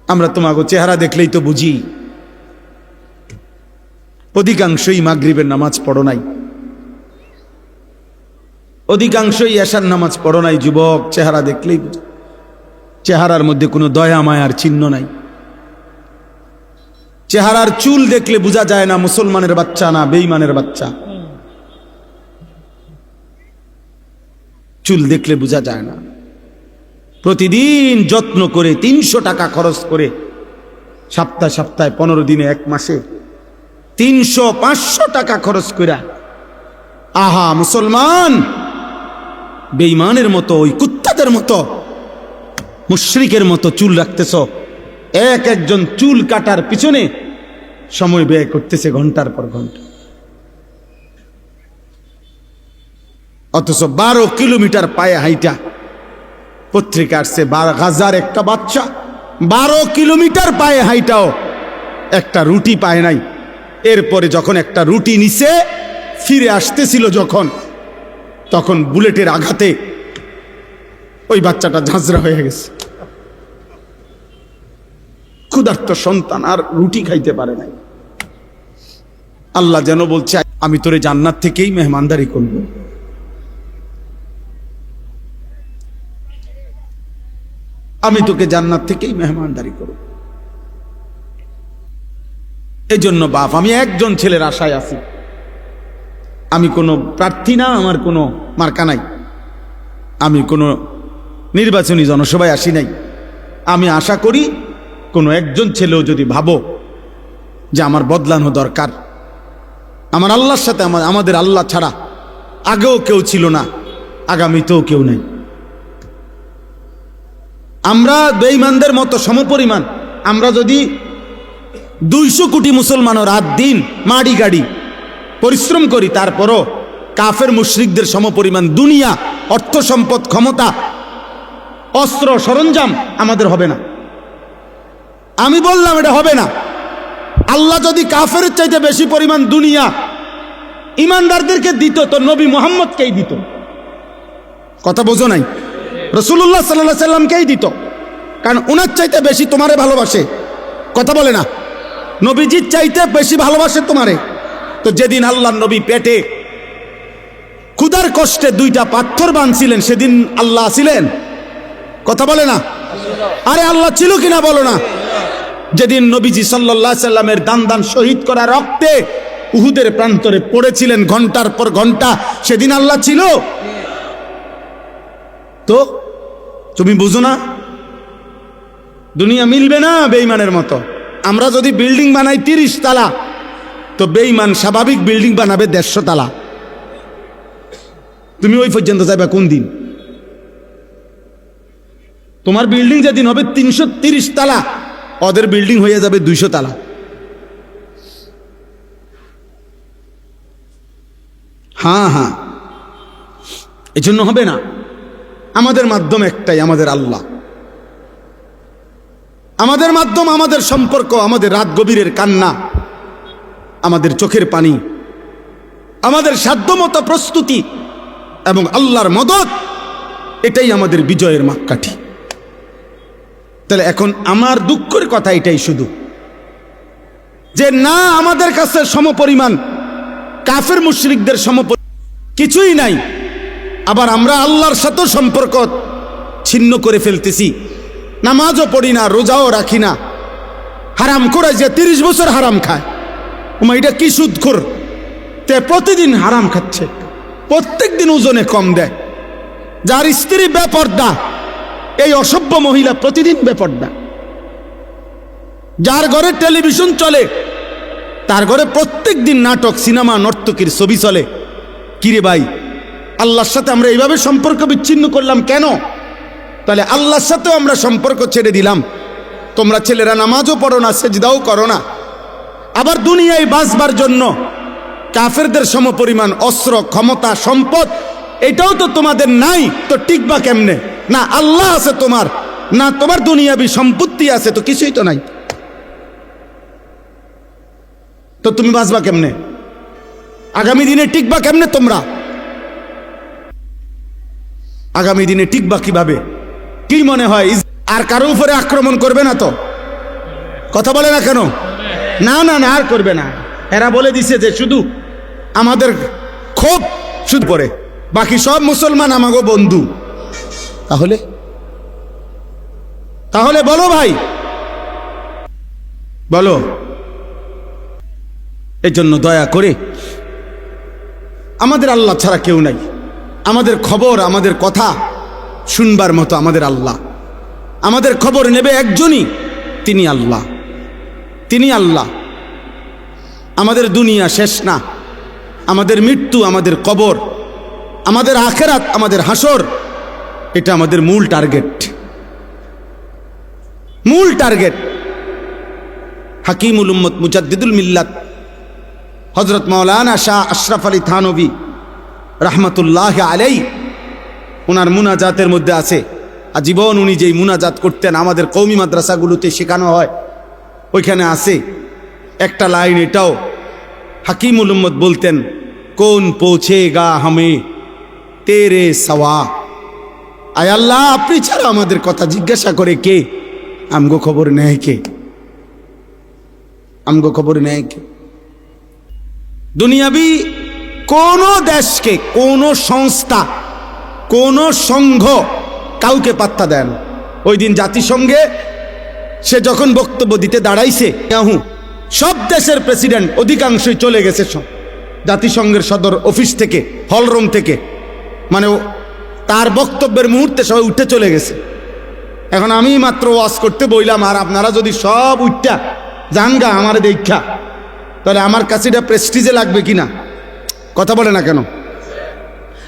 আমরা তোমাকে চেহারা দেখলেই তো বুঝি অধিকাংশই মাগরিবের নামাজ পড়ো নাই, অধিকাংশই এশার নামাজ পড়ো নাই। যুবক, চেহারা দেখলেই বুঝি। চেহারার মধ্যে কোনো দয়া মায়ার চিহ্ন নাই। চেহারার চুল দেখলে বোঝা যায় না মুসলমানের বাচ্চা না বেঈমানের বাচ্চা। চুল দেখলে বোঝা যায় না। প্রতিদিন যত্ন করে 300 টাকা খরচ করে, সপ্তাহে সপ্তাহে 15 দিনে 1 মাসে 300-500 টাকা খরচ করে, আহা মুসলমান বেঈমানের মতো, ওই কুত্তাদের মতো, মুশরিকের মতো চুল রাখতেছ। একজন চুল কাটার পিছনে সময় ব্যয় করতেছে ঘন্টার পর ঘন্টা, অথচ 12 কিলোমিটার পায়ে হাইটা। পত্রিকা আসছে গাজার একটা বাচ্চা 12 কিলোমিটার পায়ে হাইটাও একটা রুটি পায় নাই। এরপরে যখন একটা রুটি নিচে ফিরে আসতেছিল তখন বুলেটের আঘাতে ওই বাচ্চাটা ঝাঁঝরা হয়ে গেছে। ক্ষুধার্ত সন্তান আর রুটি খাইতে পারে নাই। আল্লাহ যেন বলছে, আমি তোরে জান্নাত থেকেই মেহমানদারি করব। আমি তোকে জান্নাত থেকেই মেহমানদারি করব। এই জন্য বাপ, আমি একজন ছেলের আশায় আছি। আমি কোনো প্রার্থী না, আমার কোনো মার্কা নাই, আমি কোনো নির্বাচনী জনসভায় আসি নাই। আমি আশা করি কোনো একজন ছেলেও যদি ভাবো যে আমার বদলানো দরকার, আমার আল্লাহর সাথে, আমাদের আল্লাহ ছাড়া আগেও কেউ ছিল না, আগামীতেও কেউ নাই। আমরা বেঈমানদের মতো সমপরিমাণ। আমরা যদি 200 কোটি মুসলমানও রাত দিন মাড়ি গাড়ি পরিশ্রম করি, তারপরও কাফের মুশরিকদের সমপরিমাণ দুনিয়া, অর্থ সম্পদ, ক্ষমতা, অস্ত্র সরঞ্জাম আমাদের হবে না। আমি বললাম এটা হবে না। আল্লাহ যদি কাফের চাইতে বেশি পরিমাণ দুনিয়া ইমানদারদেরকে দিত, তো নবী মুহাম্মদকেই দিত। কথা বোঝো নাই? রাসূলুল্লাহ সাল্লাল্লাহু আলাইহি সাল্লামকেই দিত, কারণ উনার চাইতে বেশি তোমারে ভালোবাসে। কথা বলে না? নবীজির চাইতে বেশি ভালোবাসে তোমারে। তো যেদিন আল্লাহর নবী পেটে ক্ষুধার কষ্টে 2টা পাথর বাঁধছিলেন, সেদিন আল্লাহ ছিলেন? কথা বলে না? আরে আল্লাহ ছিল কিনা বলো না? যেদিন নবীজি সাল্লাল্লাহু আলাইহি সাল্লামের দান শহীদ করা রক্তে উহুদের প্রান্তরে পড়েছিলেন ঘন্টার পর ঘন্টা, সেদিন আল্লাহ ছিল? তো তুমি বুঝো না, দুনিয়া মিলবে না বেঈমানের মতো। আমরা যদি বিল্ডিং বানাই 30 তালা, তো বেঈমান স্বাভাবিক বিল্ডিং বানাবে 150 তালা। তুমি ওই পর্যন্ত যাবে কোন দিন? তোমার বিল্ডিং যেদিন হবে 330 তালা, ওদের বিল্ডিং হয়ে যাবে 200 তালা। হ্যাঁ, এজন্য হবে না। আমাদের মাধ্যম একটাই, আমাদের আল্লাহ। আমাদের মাধ্যম, আমাদের সম্পর্ক, আমাদের রাত গভীরের কান্না, আমাদের চোখের পানি, আমাদের সাধ্যমতো প্রস্তুতি এবং আল্লাহর মদদ, এটাই আমাদের বিজয়ের মাপকাঠি। তাহলে এখন আমার দুঃখের কথা এটাই শুধু, যে না আমাদের কাছে সমপরিমাণ কাফের মুশরিকদের কিছুই নাই। আবার আমরা আল্লাহর সাথে সম্পর্ক ছিন্ন করে ফেলতেছি। নামাজও পড়ি না, রোজাও রাখি না, হারাম করে যে 30 বছর হারাম খায়, এটা কি সুদখোর, তে প্রতিদিন হারাম খাচ্ছে, প্রত্যেক দিন ওজনে কম দেয়। যার স্ত্রী বেপর্দা, এই অসভ্য মহিলা প্রতিদিন বেপর্দা। যার ঘরে টেলিভিশন চলে, তার ঘরে প্রত্যেক দিন নাটক, সিনেমা, নর্তকীর ছবি চলে। কিরে ভাই, আল্লাহর সাথে আমরা এইভাবে সম্পর্ক বিচ্ছিন্ন করলাম কেন? তাহলে আল্লাহর সাথেও আমরা সম্পর্ক ছেড়ে দিলাম। তোমরা ছেলেরা নামাজও পড়ো না, সেজদাও করো না, আবার দুনিয়ায় বাঁচবার জন্য কাফেরদের সমপরিমাণ অস্ত্র, ক্ষমতা, সম্পদ, এটাও তো তোমাদের নাই। তো টিকবা কেমনে? না আল্লাহ আছে তোমার, না তোমার দুনিয়াবি সম্পত্তি আছে, তো কিছুই তো নাই। তো তুমি বাঁচবা কেমনে? আগামী দিনে টিকবা কেমনে তোমরা? আগামী দিনে টিকবা কিভাবে? কি মনে হয় আর কারো উপরে আক্রমণ করবে না তো? কথা বলে না কেন? না না না, আর করবে না। এরা বলে দিছে যে শুধু আমাদের ক্ষোভ শুধু পরে, বাকি সব মুসলমান আমাগো বন্ধু। তাহলে বলো ভাই, বলো। এই জন্য দয়া করে, আমাদের আল্লাহ ছাড়া কেউ নাই। আমাদের খবর, আমাদের কথা শুনবার মতো আমাদের আল্লাহ। আমাদের খবর নেবে একজনই, তিনি আল্লাহ। তিনি আল্লাহ। আমাদের দুনিয়া শেষ না, আমাদের মৃত্যু, আমাদের কবর, আমাদের আখেরাত, আমাদের হাসর, এটা আমাদের মূল টার্গেট। মূল টার্গেট। হাকিমুল উম্মত মুজাদ্দিদুল মিল্লাত হযরত মাওলানা শাহ আশরাফ আলী থানভী রাহমাতুল্লাহ আলাইহি, ওনার মুনাজাতের মধ্যে আছে, আজীবন উনি যেই মুনাজাত করতেন আমাদের কওমি মাদ্রাসাগুলোতে শেখানো হয়, ওইখানে আছে একটা লাইন, এটাও হাকিমুল উম্মত বলতেন, কোন পৌঁছেগা হামে তেরে সওয়া। আয় আল্লাহ, আপনি ছাড়া আমাদের কথা জিজ্ঞাসা করে কে? আমগো খবর নেয় কে? আমগো খবর নেয় কে? দুনিয়াবি কোন দেশকে, কোন সংস্থা, কোন সংঘ কাউকে পাত্তা দেন। ওই দিন জাতিসংঘে সে যখন বক্তব্য দিতে দাঁড়াইছে, সব দেশের প্রেসিডেন্ট অধিকাংশই চলে গেছে জাতিসংঘের সদর অফিস থেকে, হলরুম থেকে, মানে তার বক্তব্যের মুহূর্তে সবাই উঠে চলে গেছে। এখন আমি মাত্র ওয়াজ করতে বইলাম, আর আপনারা যদি সব উঠটা জানগা আমার দেখা, তাহলে আমার কাছে এটা প্রেস্টিজে লাগবে কিনা? কথা বলে না কেন?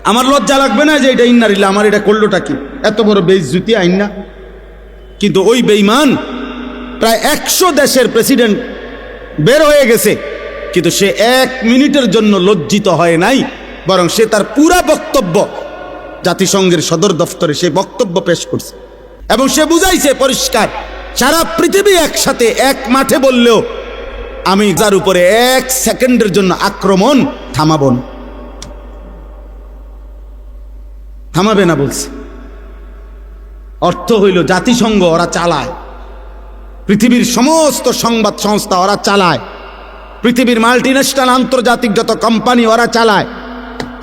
আমার লজ্জা লাগবে না যে এটা ইন্নারিল্লা, আমার এটা করলোটা কি? এত বড় বেইজ্জতি আইন না? কিন্তু ওই বেঈমান প্রায় 100 দেশের প্রেসিডেন্ট বের হয়ে গেছে, কিন্তু সে 1 মিনিটের জন্য লজ্জিত হয় নাই, বরং সে তার পুরা বক্তব্য জাতিসংঘের সদর দফতরে সে বক্তব্য পেশ করছে, এবং সে বুঝাইছে পরিষ্কার, সারা পৃথিবী একসাথে এক মাঠে বললেও আমি যার উপরে 1 সেকেন্ডের জন্য আক্রমণ থামাবো না, থামাবে না বলছে। অর্থ হইল জাতিসংঘ ওরা চালায়, পৃথিবীর সমস্ত সংবাদ সংস্থা ওরা চালায়, পৃথিবীর মাল্টিন্যাশনাল আন্তর্জাতিক যত কোম্পানি ওরা চালায়,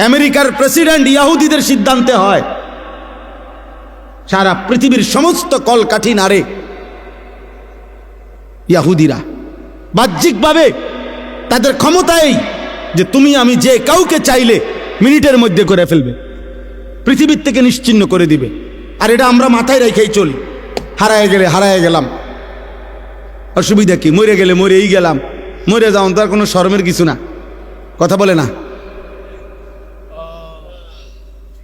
আমেরিকার প্রেসিডেন্ট ইহুদিদের সিদ্ধান্তে হয়, সারা পৃথিবীর সমস্ত কলকাঠি নাড়ে ইহুদিরা। বাহ্যিকভাবে তাদের ক্ষমতাই যে তুমি আমি যে কাউকে চাইলে মিনিটের মধ্যে করে ফেলবে, পৃথিবীর থেকে নিশ্চিহ্ন করে দিবে। আর এটা আমরা মাথায় রেখেই চলি, হারায় গেলে হারায় গেলাম, অসুবিধা কি? মরে গেলে মরেই গেলাম, মরে যাও তো আর কোনো শরমের কিছু না। কথা বলে না?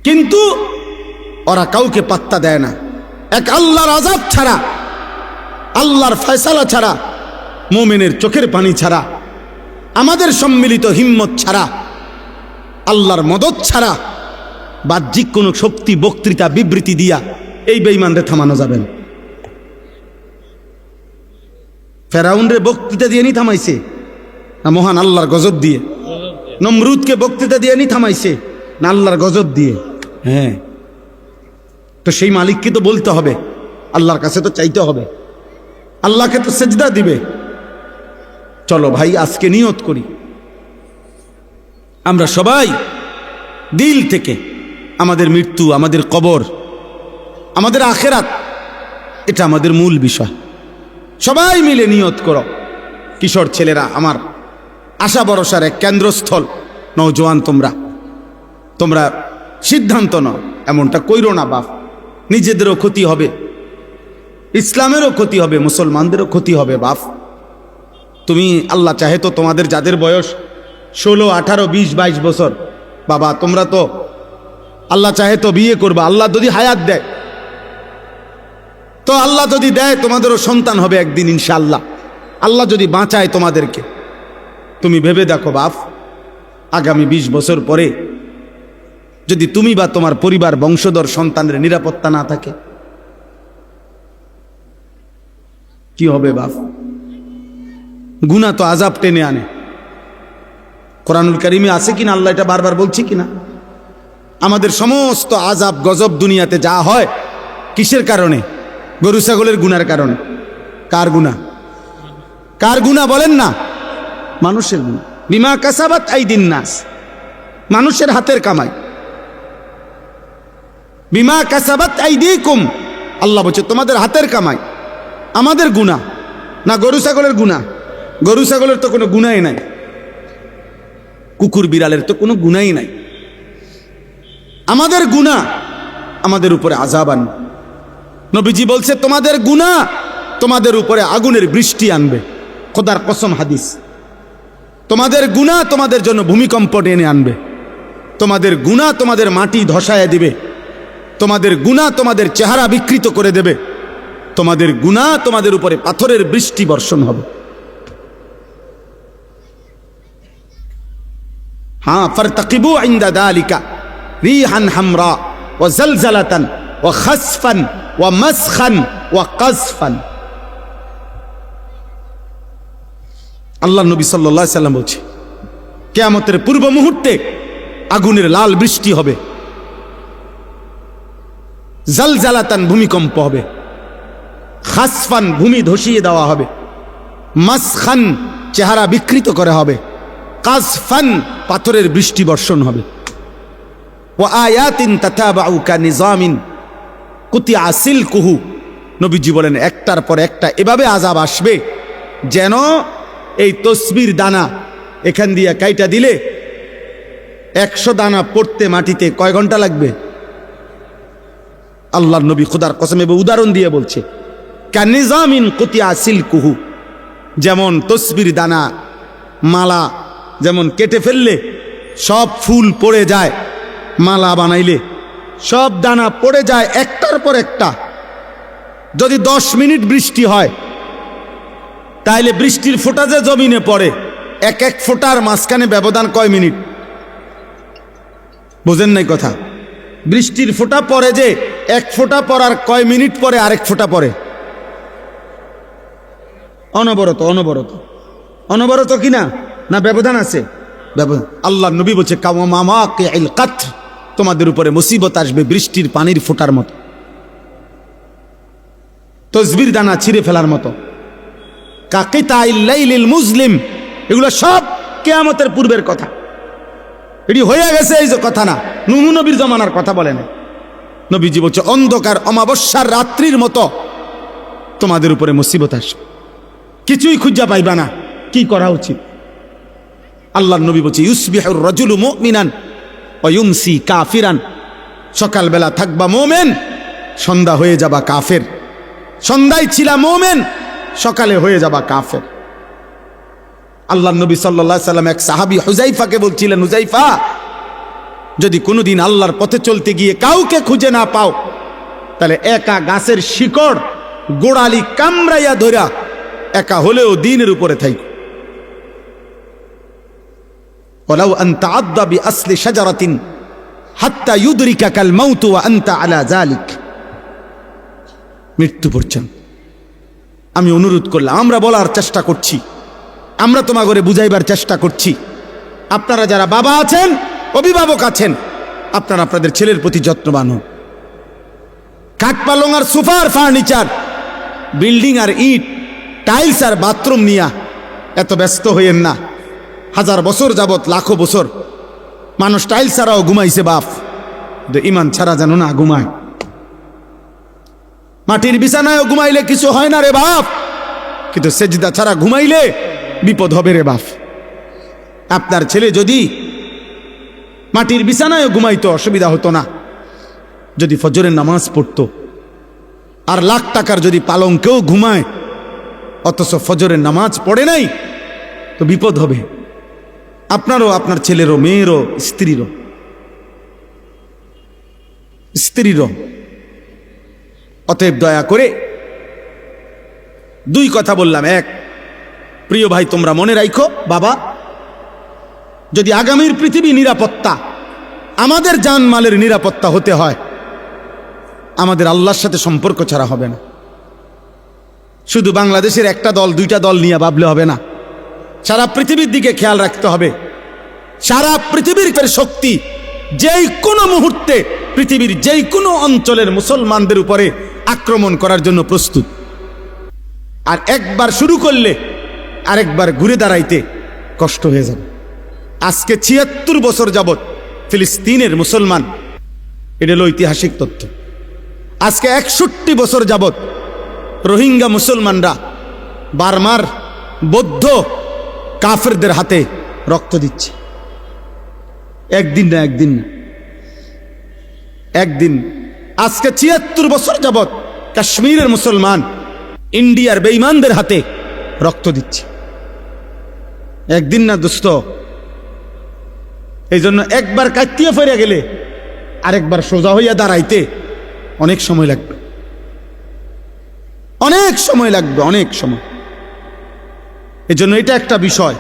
কিন্তু ওরা কাউকে পাত্তা দেয় না। এক আল্লাহর আযাব ছাড়া, আল্লাহর ফয়সালা ছাড়া, মুমিনের চোখের পানি ছাড়া, আমাদের সম্মিলিত হিম্মত ছাড়া, আল্লাহর মদদ ছাড়া, বাহ্যিক কোন শক্তি, বক্তৃতা, বিবৃতি দিয়া এই বেঈমানদের থামানো যাবে না। ফেরাউনরে বক্তৃতা দিয়ে নি থামাইছে না মহান আল্লাহর গজব দিয়ে? নমরুদকে বক্তৃতা দিয়ে নি থামাইছে না আল্লাহর গজব দিয়ে? হ্যাঁ, তো সেই মালিককে তো বলতে হবে, আল্লাহর কাছে তো চাইতে হবে, আল্লাহকে তো সেজদা দিবে। চলো ভাই, আজকে নিয়ত করি আমরা সবাই দিল থেকে আমাদের মৃত্যু, আমাদের কবর, আমাদের আখেরাত, এটা আমাদের মূল বিষয়। সবাই মিলে নিয়ত করো। কিশোর ছেলেরা, আমার আশা ভরসার এক কেন্দ্রস্থল নওজোয়ান, তোমরা সিদ্ধান্ত নাও, এমনটা কইরো না বাপ। নিজেদেরও ক্ষতি হবে, ইসলামেরও ক্ষতি হবে, মুসলমানদেরও ক্ষতি হবে বাপ। তুমি আল্লাহ চাহে তো তোমাদের যাদের বয়স 16, 18, 20, 22 বছর, বাবা তোমরা তো আল্লাহ চাহে তো বিয়ে করবা, আল্লাহ যদি হায়াত দেয় তো, আল্লাহ যদি দেয় তোমাদেরও সন্তান হবে একদিন ইনশাআল্লাহ, আল্লাহ যদি বাঁচায় তোমাদেরকে। তুমি ভেবে দেখো বাপ, আগামী 20 বছর পরে যদি তুমি বা তোমার পরিবার, বংশধর, সন্তানের নিরাপত্তা না থাকে, কি হবে বাপ? গুনাহ তো আযাব টেনে আনে। কোরআনুল কারীমে আছে কিনা? আল্লাহ এটা বারবার বলছি কিনা? আমাদের সমস্ত আযাব গজব দুনিয়াতে যা হয় কিসের কারণে? গরু ছাগলের গুনার কারণে। কার গুনাহ? কার গুনাহ বলেন না? মানুষের গুনাহ। বিমা কাসাবাত আইদিন নাস, মানুষের হাতের কামাই। বিমা কাসাবাত আইদিকুম, আল্লাহ বলছে তোমাদের হাতের কামাই। আমাদের গুনাহ না গরু ছাগলের গুনাহ? গরু ছাগলের তো কোনো গুনাহই নাই, কুকুর বিড়ালের তো কোনো গুনাহই নাই। আমাদের গুনাহ আমাদের উপরে আযাব আনবে। নবীজি বলছে তোমাদের গুনাহ তোমাদের উপরে আগুনের বৃষ্টি আনবে। খোদার কসম, হাদিস। তোমাদের গুনাহ তোমাদের জন্য ভূমিকম্প টেনে আনবে। তোমাদের গুনাহ তোমাদের মাটি ধসায় দিবে। তোমাদের গুনাহ তোমাদের চেহারা বিকৃত করে দেবে। তোমাদের গুনাহ তোমাদের উপরে পাথরের বৃষ্টি বর্ষণ হবে। হ্যাঁ, ফারতাকিবু ইনদা যালিকা রিহান হামরা ওয়া জালজালাতান ওয়া খাসফান ওয়া মাসখান ওয়া কাযফান। আল্লাহ নবী সাল্লাল্লাহু আলাইহি সাল্লাম বলছে কিয়ামতের পূর্ব মুহূর্তে আগুনের লাল বৃষ্টি হবে, জালজালাতান ভূমিকম্প হবে, খাসফান ভূমি ধসিয়ে দেওয়া হবে, মাসখান চেহারা বিকৃত করা হবে, কাযফান পাথরের বৃষ্টি বর্ষণ হবে। ওয়া আয়াতিন তাতাবাউ কানিজামিন কুতিয়া সিলকুহু, নবীজি বলেন একটার পর একটা এভাবে আযাব আসবে যেন এই তসবির দানা এখান দিয়ে কাইটা দিলে 100 দানা পড়তে মাটিতে কয় ঘন্টা লাগবে? আল্লাহর নবী খোদার কসম এবং উদাহরণ দিয়ে বলছে কানিজামিন কুতিয়া সিলকুহু, যেমন তসবির দানা মালা যেমন কেটে ফেললে সব ফুল পড়ে যায়, মালা বানাইলে সব দানা পড়ে যায় একটার পর একটা। যদি 10 মিনিট বৃষ্টি হয় তাহলে বৃষ্টির ফোঁটা যে জমিনে পড়ে এক এক ফোঁটার মাঝখানে ব্যবধান কয় মিনিট? বোঝেন নাই কথা? বৃষ্টির ফোঁটা পড়ে যে এক ফোঁটা পড়ার কয় মিনিট পরে আরেক ফোঁটা পড়ে? অনবরত অনবরত অনবরত কিনা? না ব্যবধান আছে? ব্যবধান। আল্লাহ নবী বলছে কাওয়ামামাকিল কাতর, তোমাদের উপরে মুসিবত আসবে বৃষ্টির পানির ফোঁটার মতো, তসবির দানা ছিঁড়ে ফেলার মতো। কাকিতাইল লাইলিল মুজলিম, এগুলো সব কিয়ামতের পূর্বের কথা। এটি হয়ে গেছে এই যে কথা না, নূহ নবীর জমানার কথা বলে না। নবীজি বলছে অন্ধকার অমাবস্যার রাত্রির মতো তোমাদের উপরে মুসিবত আসবে, কিছুই খুঁজা পাইবা না। কি করা উচিত? আল্লাহর নবী বলছে ইউসবিহুর রাজুলু মুমিনান ওয়া ইউমসি কাফিরান, সকালবেলা থাকবা মুমিন, সন্ধ্যা হয়ে যাবা কাফের। সন্ধ্যায় ছিলা মুমিন, সকালে হয়ে যাবা কাফের। আল্লাহর নবী সাল্লাল্লাহু আলাইহি সাল্লাম এক সাহাবী হুযাইফাকে বলছিলেন, হুযাইফা, যদি কোনোদিন আল্লাহর পথে চলতে গিয়ে কাউকে খুঁজে না পাও তাহলে একা গাছের শিকড় গোড়ালি কামড়াইয়া ধরা একা হলেও দ্বীনের উপরে থাইকো। ওয়ালাউ আন তাআদ্দা বিআসলি শাজারাতিন হাত্তা ইউদরিকাকাল মাউত ওয়া আনতা আলা যালিক, মৃত্যু পর্যন্ত। আমি অনুরোধ করলাম, আমরা বলার চেষ্টা করছি, আমরা তোমাগরে বুঝাইবার চেষ্টা করছি। আপনারা যারা বাবা আছেন, অভিভাবক আছেন, আপনারা আপনাদের ছেলের প্রতি যত্নবান হন। খাট পালং আর সোফার ফার্নিচার, বিল্ডিং আর ইট, টাইলস আর বাথরুম নিয়া এত ব্যস্ত হইয়েন না। 1000 বছর যাবত, লাখো বছর মানুষ টাইলস ছাড়াও ঘুমাইছে বাপ, ইমান ছাড়া যেন না ঘুমায়। মাটির বিছানায়ও ঘুমাইলে কিছু হয় না রে বাপ, কিন্তু সেজদা ছাড়া ঘুমাইলে বিপদ হবে রে বাপ। আপনার ছেলে যদি মাটির বিছানায়ও ঘুমাইতো অসুবিধা হতো না, যদি ফজরের নামাজ পড়তো। আর লাখ টাকার যদি পালঙ্কেও ঘুমায় অথচ ফজরের নামাজ পড়ে নাই, তো বিপদ হবে আপনারও, আপনার ছেলেরও, মেয়েরও, স্ত্রীরও। অতএব দয়া করে 2 কথা বললাম। এক, প্রিয় ভাই, তোমরা মনে রাখো, বাবা, যদি আগামীর পৃথিবী নিরাপত্তা, আমাদের জানমালের নিরাপত্তা হতে হয়, আমাদের আল্লাহর সাথে সম্পর্ক ছাড়া হবে না। শুধু বাংলাদেশের একটা দল, 2টা দল নিয়ে ভাবলে হবে না, সারা পৃথিবীর দিকে খেয়াল রাখতে হবে। সারা পৃথিবীর শক্তি যেই কোনো মুহূর্তে পৃথিবীর যেই কোনো অঞ্চলের মুসলমানদের উপরে আক্রমণ করার জন্য প্রস্তুত। আর একবার শুরু করলে আরেকবার ঘুরে দাঁড়াইতে কষ্ট হয়ে যাবে। আজকে ৭৬ বছর যাবৎ ফিলিস্তিনের মুসলমান, এটা হলো ঐতিহাসিক তথ্য। আজকে ৬১ বছর যাবৎ রোহিঙ্গা মুসলমানরা বার্মার বৌদ্ধ কাফেরদের হাতে রক্ত দিচ্ছে। একদিন না একদিন না একদিন। আজকে ৭৬ বছর যাবৎ কাশ্মীরের মুসলমান ইন্ডিয়ার বেঈমানদের হাতে রক্ত দিচ্ছে। একদিন না দোস্ত। এই জন্য একবার কাটিয়ে ফিরে গেলে আরেকবার সোজা হইয়া দাঁড়াইতে অনেক সময় লাগবে, অনেক সময় লাগবে, অনেক সময়। এই জন্য এটা একটা বিষয়।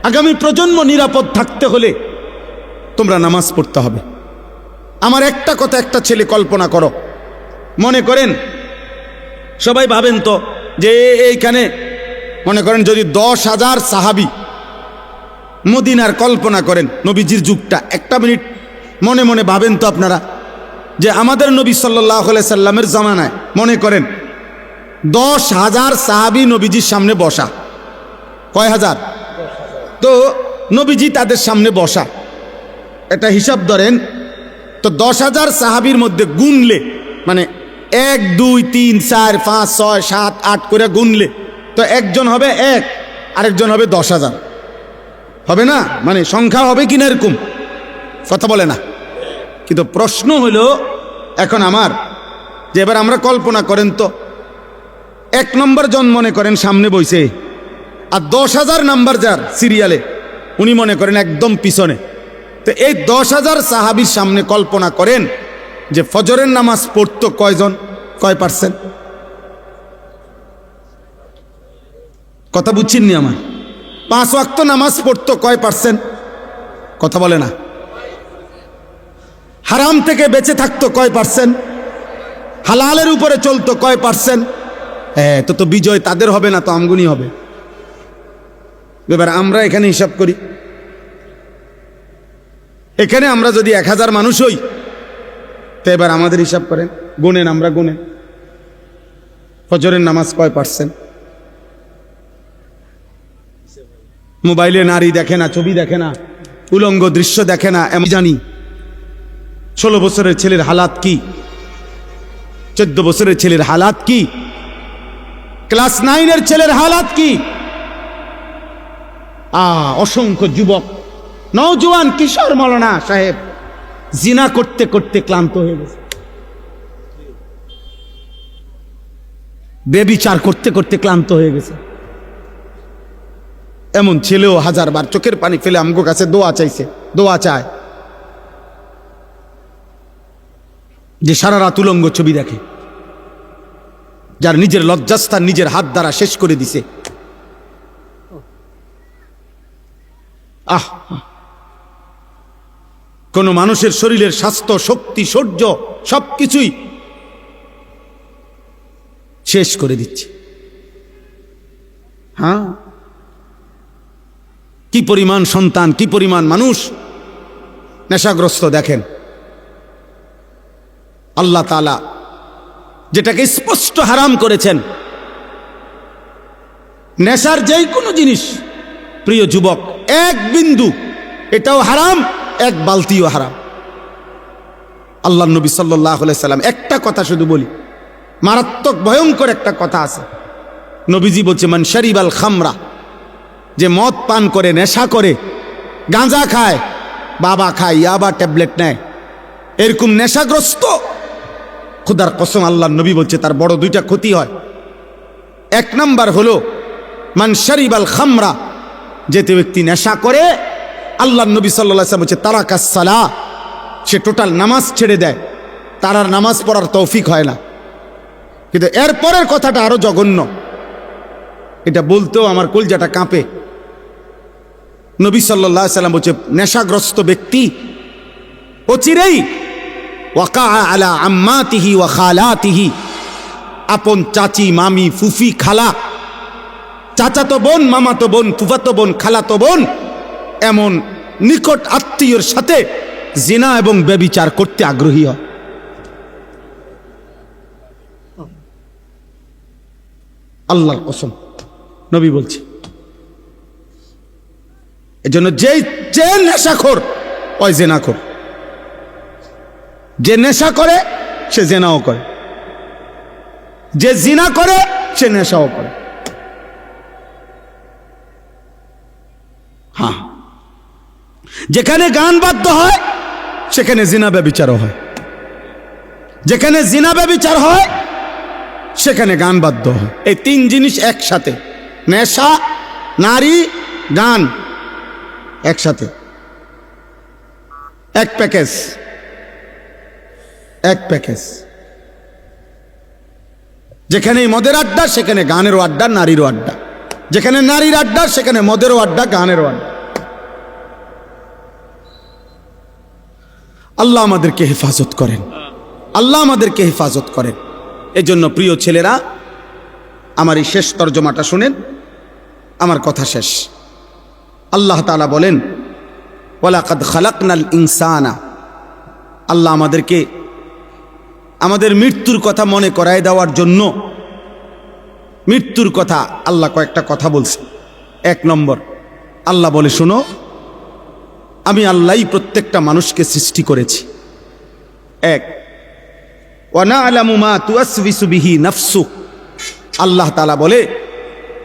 আগামী প্রজন্ম নিরাপদ থাকতে হলে তোমরা নামাজ পড়তে হবে। আমার একটা কথা, একটা ছেলে কল্পনা করো, মনে করেন সবাই ভাবেন তো যে এইখানে মনে করেন যদি ১০,০০০ সাহাবী মদিনার কল্পনা করেন নবীজির যুগটা, একটা মিনিট মনে মনে ভাবেন তো আপনারা যে আমাদের নবী সাল্লাল্লাহু আলাইহি সাল্লামের জামানায় মনে করেন ১০,০০০ সাহাবী নবীজির সামনে বসা। কয় হাজার? তো নবীজি তাদের সামনে বসা, এটা হিসাব ধরেন তো ১০,০০০ সাহাবীর মধ্যে গুনলে মানে ১, ২, ৩, ৪, ৫, ৬, ৭, ৮ করে গুনলে তো একজন হবে ১, আরেকজন হবে ১০,০০০। হবে না? মানে সংখ্যা হবে কিনা এরকম কথা বলে না। কিন্তু প্রশ্ন হলো এখন আমার যে এবার আমরা কল্পনা করেন তো ১ নম্বর জন মনে করেন সামনে বইছে, আর ১০,০০০ নাম্বার যার সিরিয়ালে উনি মনে করেন একদম পিছনে। তো এই ১০,০০০ সাহাবীর সামনে কল্পনা করেন যে ফজরের নামাজ পড়তো কয়জন, কয় পার্সেন্ট? কথা বুঝছেননি আমার? ৫ ওয়াক্ত নামাজ পড়তো কয় পার্সেন্ট? কথা বলে না। হারাম থেকে বেঁচে থাকতো কয় পার্সেন্ট? হালালের উপরে চলতো কয় পার্সেন্ট? হ্যাঁ, তো বিজয় তাদের হবে না, তো আমগুনি হবে। এবার আমরা এখানে হিসাব করি, এখানে আমরা যদি ১,০০০ মানুষ হই তো এবার আমাদের হিসাব করেন, গুনেন, আমরা গুনেন ফজরের নামাজ কয় পার্সেন্ট? মোবাইলে নারী দেখে না, ছবি দেখে না, উলঙ্গ দৃশ্য দেখে না, আমি জানি। ১৬ বছরের ছেলের হালাত কি, ১৪ বছরের ছেলের হালাত কি, ক্লাস 9-এর ছেলের হালাত কি। অসংখ্য যুবক নওজোয়ান কিশোর মৌলানা সাহেব জিনা করতে করতে ক্লান্ত হয়ে গেছে, বেবিচার করতে করতে ক্লান্ত হয়ে গেছে। এমন ছেলেও ১০০০ বার চোখের পানি ফেলে আমগো কাছে দোয়া চাইছে, দোয়া চায় যে সারা রাত উলঙ্গ ছবি দেখে, যার নিজের লজ্জাস্থান নিজের হাত দ্বারা শেষ করে দিছে। কোন মানুষের শরীরের স্বাস্থ্য, শক্তি, শৌর্য সবকিছুই শেষ করে দিচ্ছে। হ্যাঁ, কি পরিমাণ সন্তান, কি পরিমাণ মানুষ নেশাগ্রস্ত দেখেন। আল্লাহ তাআলা যেটাকে স্পষ্ট হারাম করেছেন, নেশার যেই কোনো জিনিস প্রিয় যুবক, এক বিন্দু এটাও হারাম, এক বালতিও হারাম। আল্লাহ নবী সাল্লাল্লাহু আলাইহি সাল্লাম একটা কথা শুধু বলি, মারাত্মক ভয়ঙ্কর একটা কথা আছে। নবীজি বলছে মান শারিবাল খামরা, যে মদ পান করে, নেশা করে, গাঁজা খায়, বাবা খায়, ইয়াবা ট্যাবলেট নেয়, এরকম নেশাগ্রস্ত, খোদার কসম আল্লাহ নবী বলছে তার বড় দুইটা ক্ষতি হয়। এক নাম্বার হলো মান শারিবাল খামরা, যেতে ব্যক্তি নেশা করে, আল্লাহ নবী সাল্লাল্লাহু আলাইহি ওয়াসাল্লাম বলছে তারাকাস সালাহ, সে টোটাল নামাজ ছেড়ে দেয়, তার আর নামাজ পড়ার তৌফিক হয় না। কিন্তু এরপরের কথাটা আরো জঘন্য, এটা বলতেও আমার কলজাটা কাঁপে। নবী সাল্লাল্লাহু আলাইহি ওয়াসাল্লাম বলছে নেশাগ্রস্ত ব্যক্তি অচিরেই ওয়াকা আলা আম্মাতিহি ওয়া খালাতিহি, আপন চাচি, মামি, ফুফি, খালা, চাচাতো বোন, মামাতো বোন, ফুফাতো বোন, খালাতো বোন, এমন নিকট আত্মীয়র সাথে জিনা এবং ব্যভিচার করতে আগ্রহী হয়। আল্লাহর কসম নবী বলছে। এজন্য যে নেশাখোর ওই জেনাখোর, যে নেশা করে সে জেনাও করে, যে জিনা করে সে নেশাও করে। হ্যাঁ, যেখানে গান বাদ্য হয় সেখানে জিনা ব্যভিচারও হয়, যেখানে জিনা ব্যভিচার হয় সেখানে গান বাদ্য হয়। এই তিন জিনিস একসাথে, নেশা, নারী, গান একসাথে, এক প্যাকেজ, এক প্যাকেজ। যেখানে মদের আড্ডা সেখানে গানেরও আড্ডা, নারীরও আড্ডা। যেখানে নারীর আড্ডা সেখানে মদেরও আড্ডা, গানেরও আড্ডা। আল্লাহ আমাদেরকে হেফাজত করেন, আল্লাহ আমাদেরকে হেফাজত করেন। এজন্য প্রিয় ছেলেরা, আমার এই শেষ তর্জমাটা শুনেন, আমার কথা শেষ। আল্লাহ তাআলা বলেন, ওয়ালাকাদ খালাকনাল ইনসানা, আল্লাহ আমাদেরকে আমাদের মৃত্যুর কথা মনে করায় দেওয়ার জন্য, মৃত্যুর কথা আল্লাহ কয়েকটা কথা বলছে। এক নম্বর, আল্লাহ বলে, শোনো, আমি আল্লাহই প্রত্যেকটা মানুষকে সৃষ্টি করেছি। এক, ওয়া না'লামু মা তুওয়াসবিসু বিহি নাফসু, আল্লাহ তাআলা বলে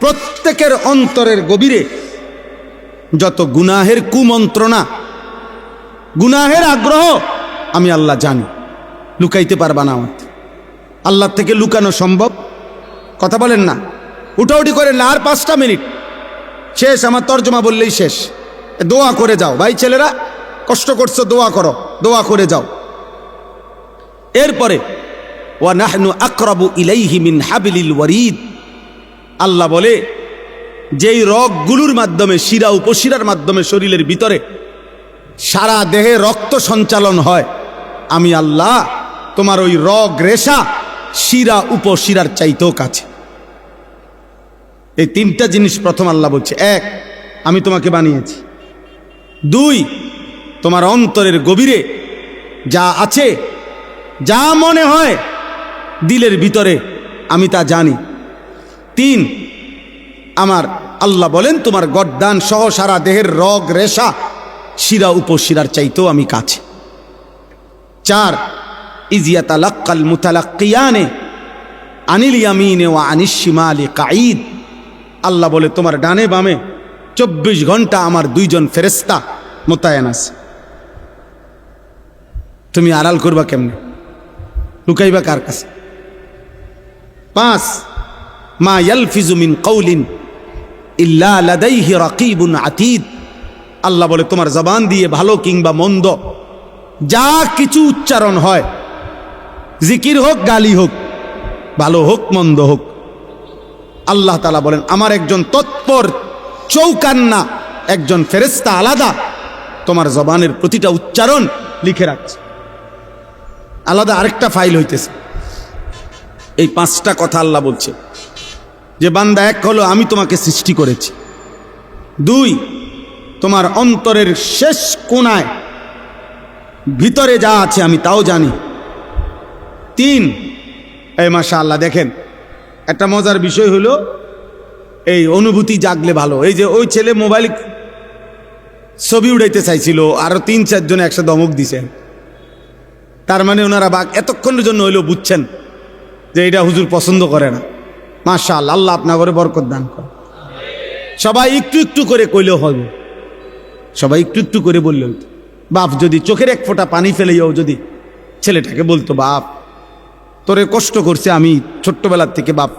প্রত্যেকের অন্তরের গভীরে যত গুনাহের কুমন্ত্রণা, গুনাহের আগ্রহ আমি আল্লাহ জানি, লুকাইতে পারবা না। আমার আল্লাহ থেকে লুকানো সম্ভব? কথা বলেন না, উঠাউঠি করেন না। আর 5টা মিনিট শেষ, আমার তর্জমা বললেই শেষ। দোয়া করে যাও ভাই, ছেলেরা কষ্ট করছো, দোয়া করো, দোয়া করে যাও। এরপরে ওয়া নাহনু আকরাবু ইলাইহি মিন হাবলিল ওয়ারিদ, আল্লাহ বলে যেই রগগুলোর মাধ্যমে, শিরা উপশিরার মাধ্যমে শরীরের ভিতরে সারা দেহে রক্ত সঞ্চালন হয়, আমি আল্লাহ তোমার ওই রগ রেশা শিরা উপশিরার চাইতেও কাছে। এই 3টা জিনিস প্রথম আল্লাহ বলছে। এক, আমি তোমাকে বানিয়েছি। 2, তোমার অন্তরের গভীরে যা আছে, যা মনে হয় দিলের ভিতরে, আমি তা জানি। 3, আমার আল্লাহ বলেন তোমার গর্দান সহ সারা দেহের রগ রেশা শিরা উপশিরার চাইতেও আমি কাছে। 4, ইজিয়াতালাক্কাল মুতালাক্কিয়ানে আনিল ইয়ামিনে ওয়া আনিশ শিমালি কাঈদ, আল্লাহ বলে তোমার ডানে বামে 24 ঘন্টা আমার 2 জন ফেরেশতা মোতায়েন আছে। তুমি আড়াল করবা কেমনে, লুকাইবা কার কাছে? 5, মা ইয়ালফিজু মিন কাউলিন ইল্লা লাদাইহি রাকিবুন আতীদ, আল্লাহ বলে তোমার জবান দিয়ে ভালো কিংবা মন্দ যা কিছু উচ্চারণ হয়, জিকির হোক, গালি হোক, ভালো হোক, মন্দ হোক, আল্লাহ তাআলা বলেন আমার একজন তৎপর চৌকান্না, একজন ফেরেশতা আলাদা তোমার জবানের প্রতিটা উচ্চারণ লিখে রাখছে। আলাদা আরেকটা ফাইল হইতেছে। এই 5টা কথা আল্লাহ বলছে যে বান্দা, এক হলো আমি তোমাকে সৃষ্টি করেছি। 2, তোমার অন্তরের শেষ কোণায় ভিতরে যা আছে আমি তাও জানি। 3, এই মাশাআল্লাহ দেখেন, একটা মজার বিষয় হলো এই অনুভূতি জাগলে ভালো। এই যে ওই ছেলে মোবাইল ছবি উড়াইতে চাইছিল, আরো 3-4 জন একসাথে ধমক দিছে। তার মানে ওনারা এতক্ষণের জন্য হইলেও বুঝছেন যে এটা হুজুর পছন্দ করে না। মাশাআল্লাহ, আল্লাহ আপনার ঘরে বরকত দান করে। সবাই একটু একটু করে কইলেও হবে, সবাই একটু একটু করে বললে হইতো। বাপ যদি চোখের এক ফোঁটা পানি ফেলেও যদি ছেলেটাকে বলতো, বাপ তোরে কষ্ট করছে, আমি ছোট্টবেলার থেকে বাপ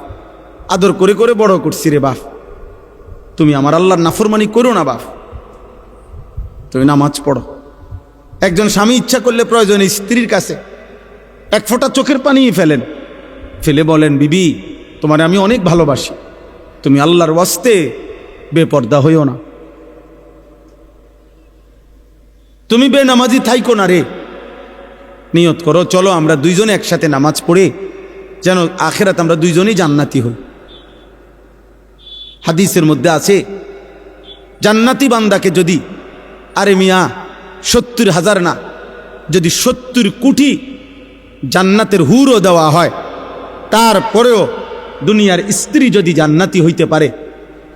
আদর করে করে বড় করছি রে বাপ, তুমি আমার আল্লাহর নাফরমানি করো না বাপ, তুমি নামাজ পড়ো। একজন স্বামী ইচ্ছা করলে প্রয়োজনে স্ত্রীর কাছে এক ফোঁটা চোখের পানি ফেলেন, ফেলে বলেন, বিবি তোমারে আমি অনেক ভালোবাসি, তুমি আল্লাহর ওয়াস্তে বেপর্দা হইও না, তুমি বেনামাজি থাইকো না রে। নিয়ত করো, চলো আমরা 2 জনে একসাথে নামাজ পড়ে যেন আখিরাত আমরা 2 জনেই জান্নাতি হই। হাদিসের মধ্যে আছে, জান্নাতি বান্দাকে যদি, আরে মিয়া 70,000 না যদি 70 কোটি জান্নাতের হুরও দেওয়া হয়, তারপরেও দুনিয়ার স্ত্রী যদি জান্নাতি হইতে পারে,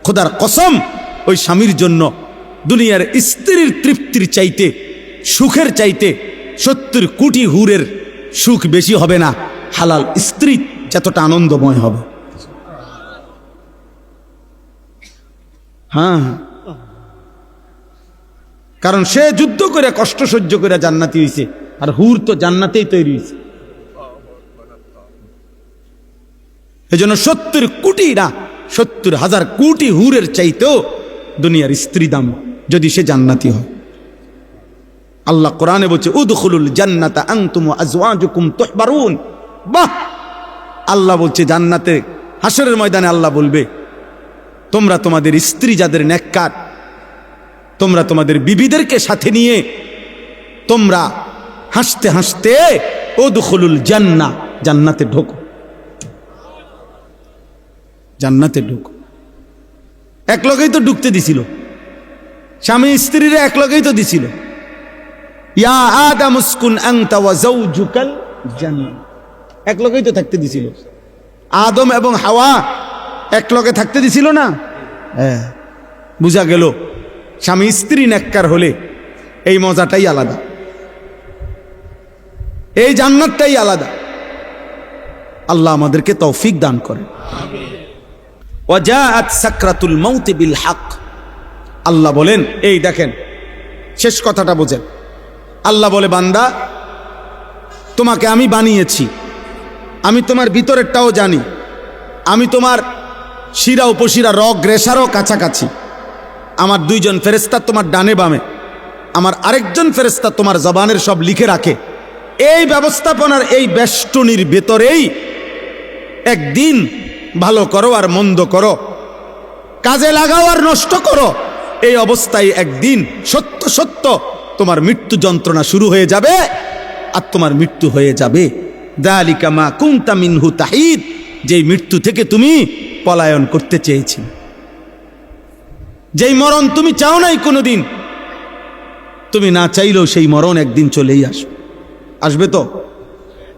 খোদার কসম ওই স্বামীর জন্য দুনিয়ার স্ত্রীর তৃপ্তির চাইতে, সুখের চাইতে 70 কোটি হুরের সুখ বেশি হবে না, হালাল স্ত্রী যতটা আনন্দময় হবে। হ্যাঁ, কারণ সে যুদ্ধ করে কষ্ট সহ্য করে জান্নাতি হইছে, আর হুর তো জান্নাতেই তৈরি হয়েছে। এজন্য 70 কোটি না, 70,000 কোটি হুরের চাইতেও দুনিয়ার স্ত্রী দাম, যদি সে জান্নাতি হয়। আল্লাহ কোরআনে বলছে উদখুলুল জান্নাতা আনতুম ওয়া আজওয়াজুকুম তুহবারুন। বাহ, আল্লাহ বলছে জান্নাতে, হাসরের ময়দানে আল্লাহ বলবে তোমরা তোমাদের স্ত্রী যাদের নেককার, তোমরা তোমাদের বিবিদেরকে সাথে নিয়ে তোমরা হাসতে হাসতে উদখুলুল জান্নাহ, জান্নাতে ঢোকো, জান্নাতে ঢোকো। এক লগেই তো ঢুকতে দিছিল, স্বামী স্ত্রীরা এক লগেই তো দিছিল। ইয়া আদাম উসকুন আনতা ওয়া যাওজুকাল জান্নাহ, এক লগেই তো থাকতে দিছিল। আদম এবং হাওয়া এক লগে থাকতে দিছিল না? হ্যাঁ, বুঝা গেল স্বামী স্ত্রী নেককার হলে এই মজাটাই আলাদা, এই জান্নাতটাই আলাদা। আল্লাহ আমাদেরকে তৌফিক দান করে। ওয়াজাআত সাকরাতুল মাউত বিল হক। আল্লাহ বলেন, এই দেখেন শেষ কথাটা বোঝেন। আল্লাহ বলে, বান্দা তোমাকে আমি বানিয়েছি, আমি তোমার ভিতরেরটাও জানি, আমি তোমার শিরা উপশিরা রগ রেশারও কাছাকাছি। আমার 2 জন ফেরেশতা তোমার ডানে বামে, আমার আরেকজন ফেরেশতা তোমার জবানের সব লিখে রাখে। এই ব্যবস্থাপনার এই বেষ্টনীর ভেতরেই একদিন ভালো করো আর মন্দ করো, কাজে লাগাও আর নষ্ট করো, এই অবস্থায় একদিন সত্য সত্য তোমার মৃত্যু যন্ত্রণা শুরু হয়ে যাবে আর তোমার মৃত্যু হয়ে যাবে। যালিকা মা কুনতা মিনহু তাহিদ, যেই মৃত্যু থেকে তুমি পলায়ন করতে চেয়েছি, যেই মরণ তুমি চাও নাই কোনোদিন, তুমি না চাইলেও সেই মরণ একদিন চলেই আসবে। আসবে তো?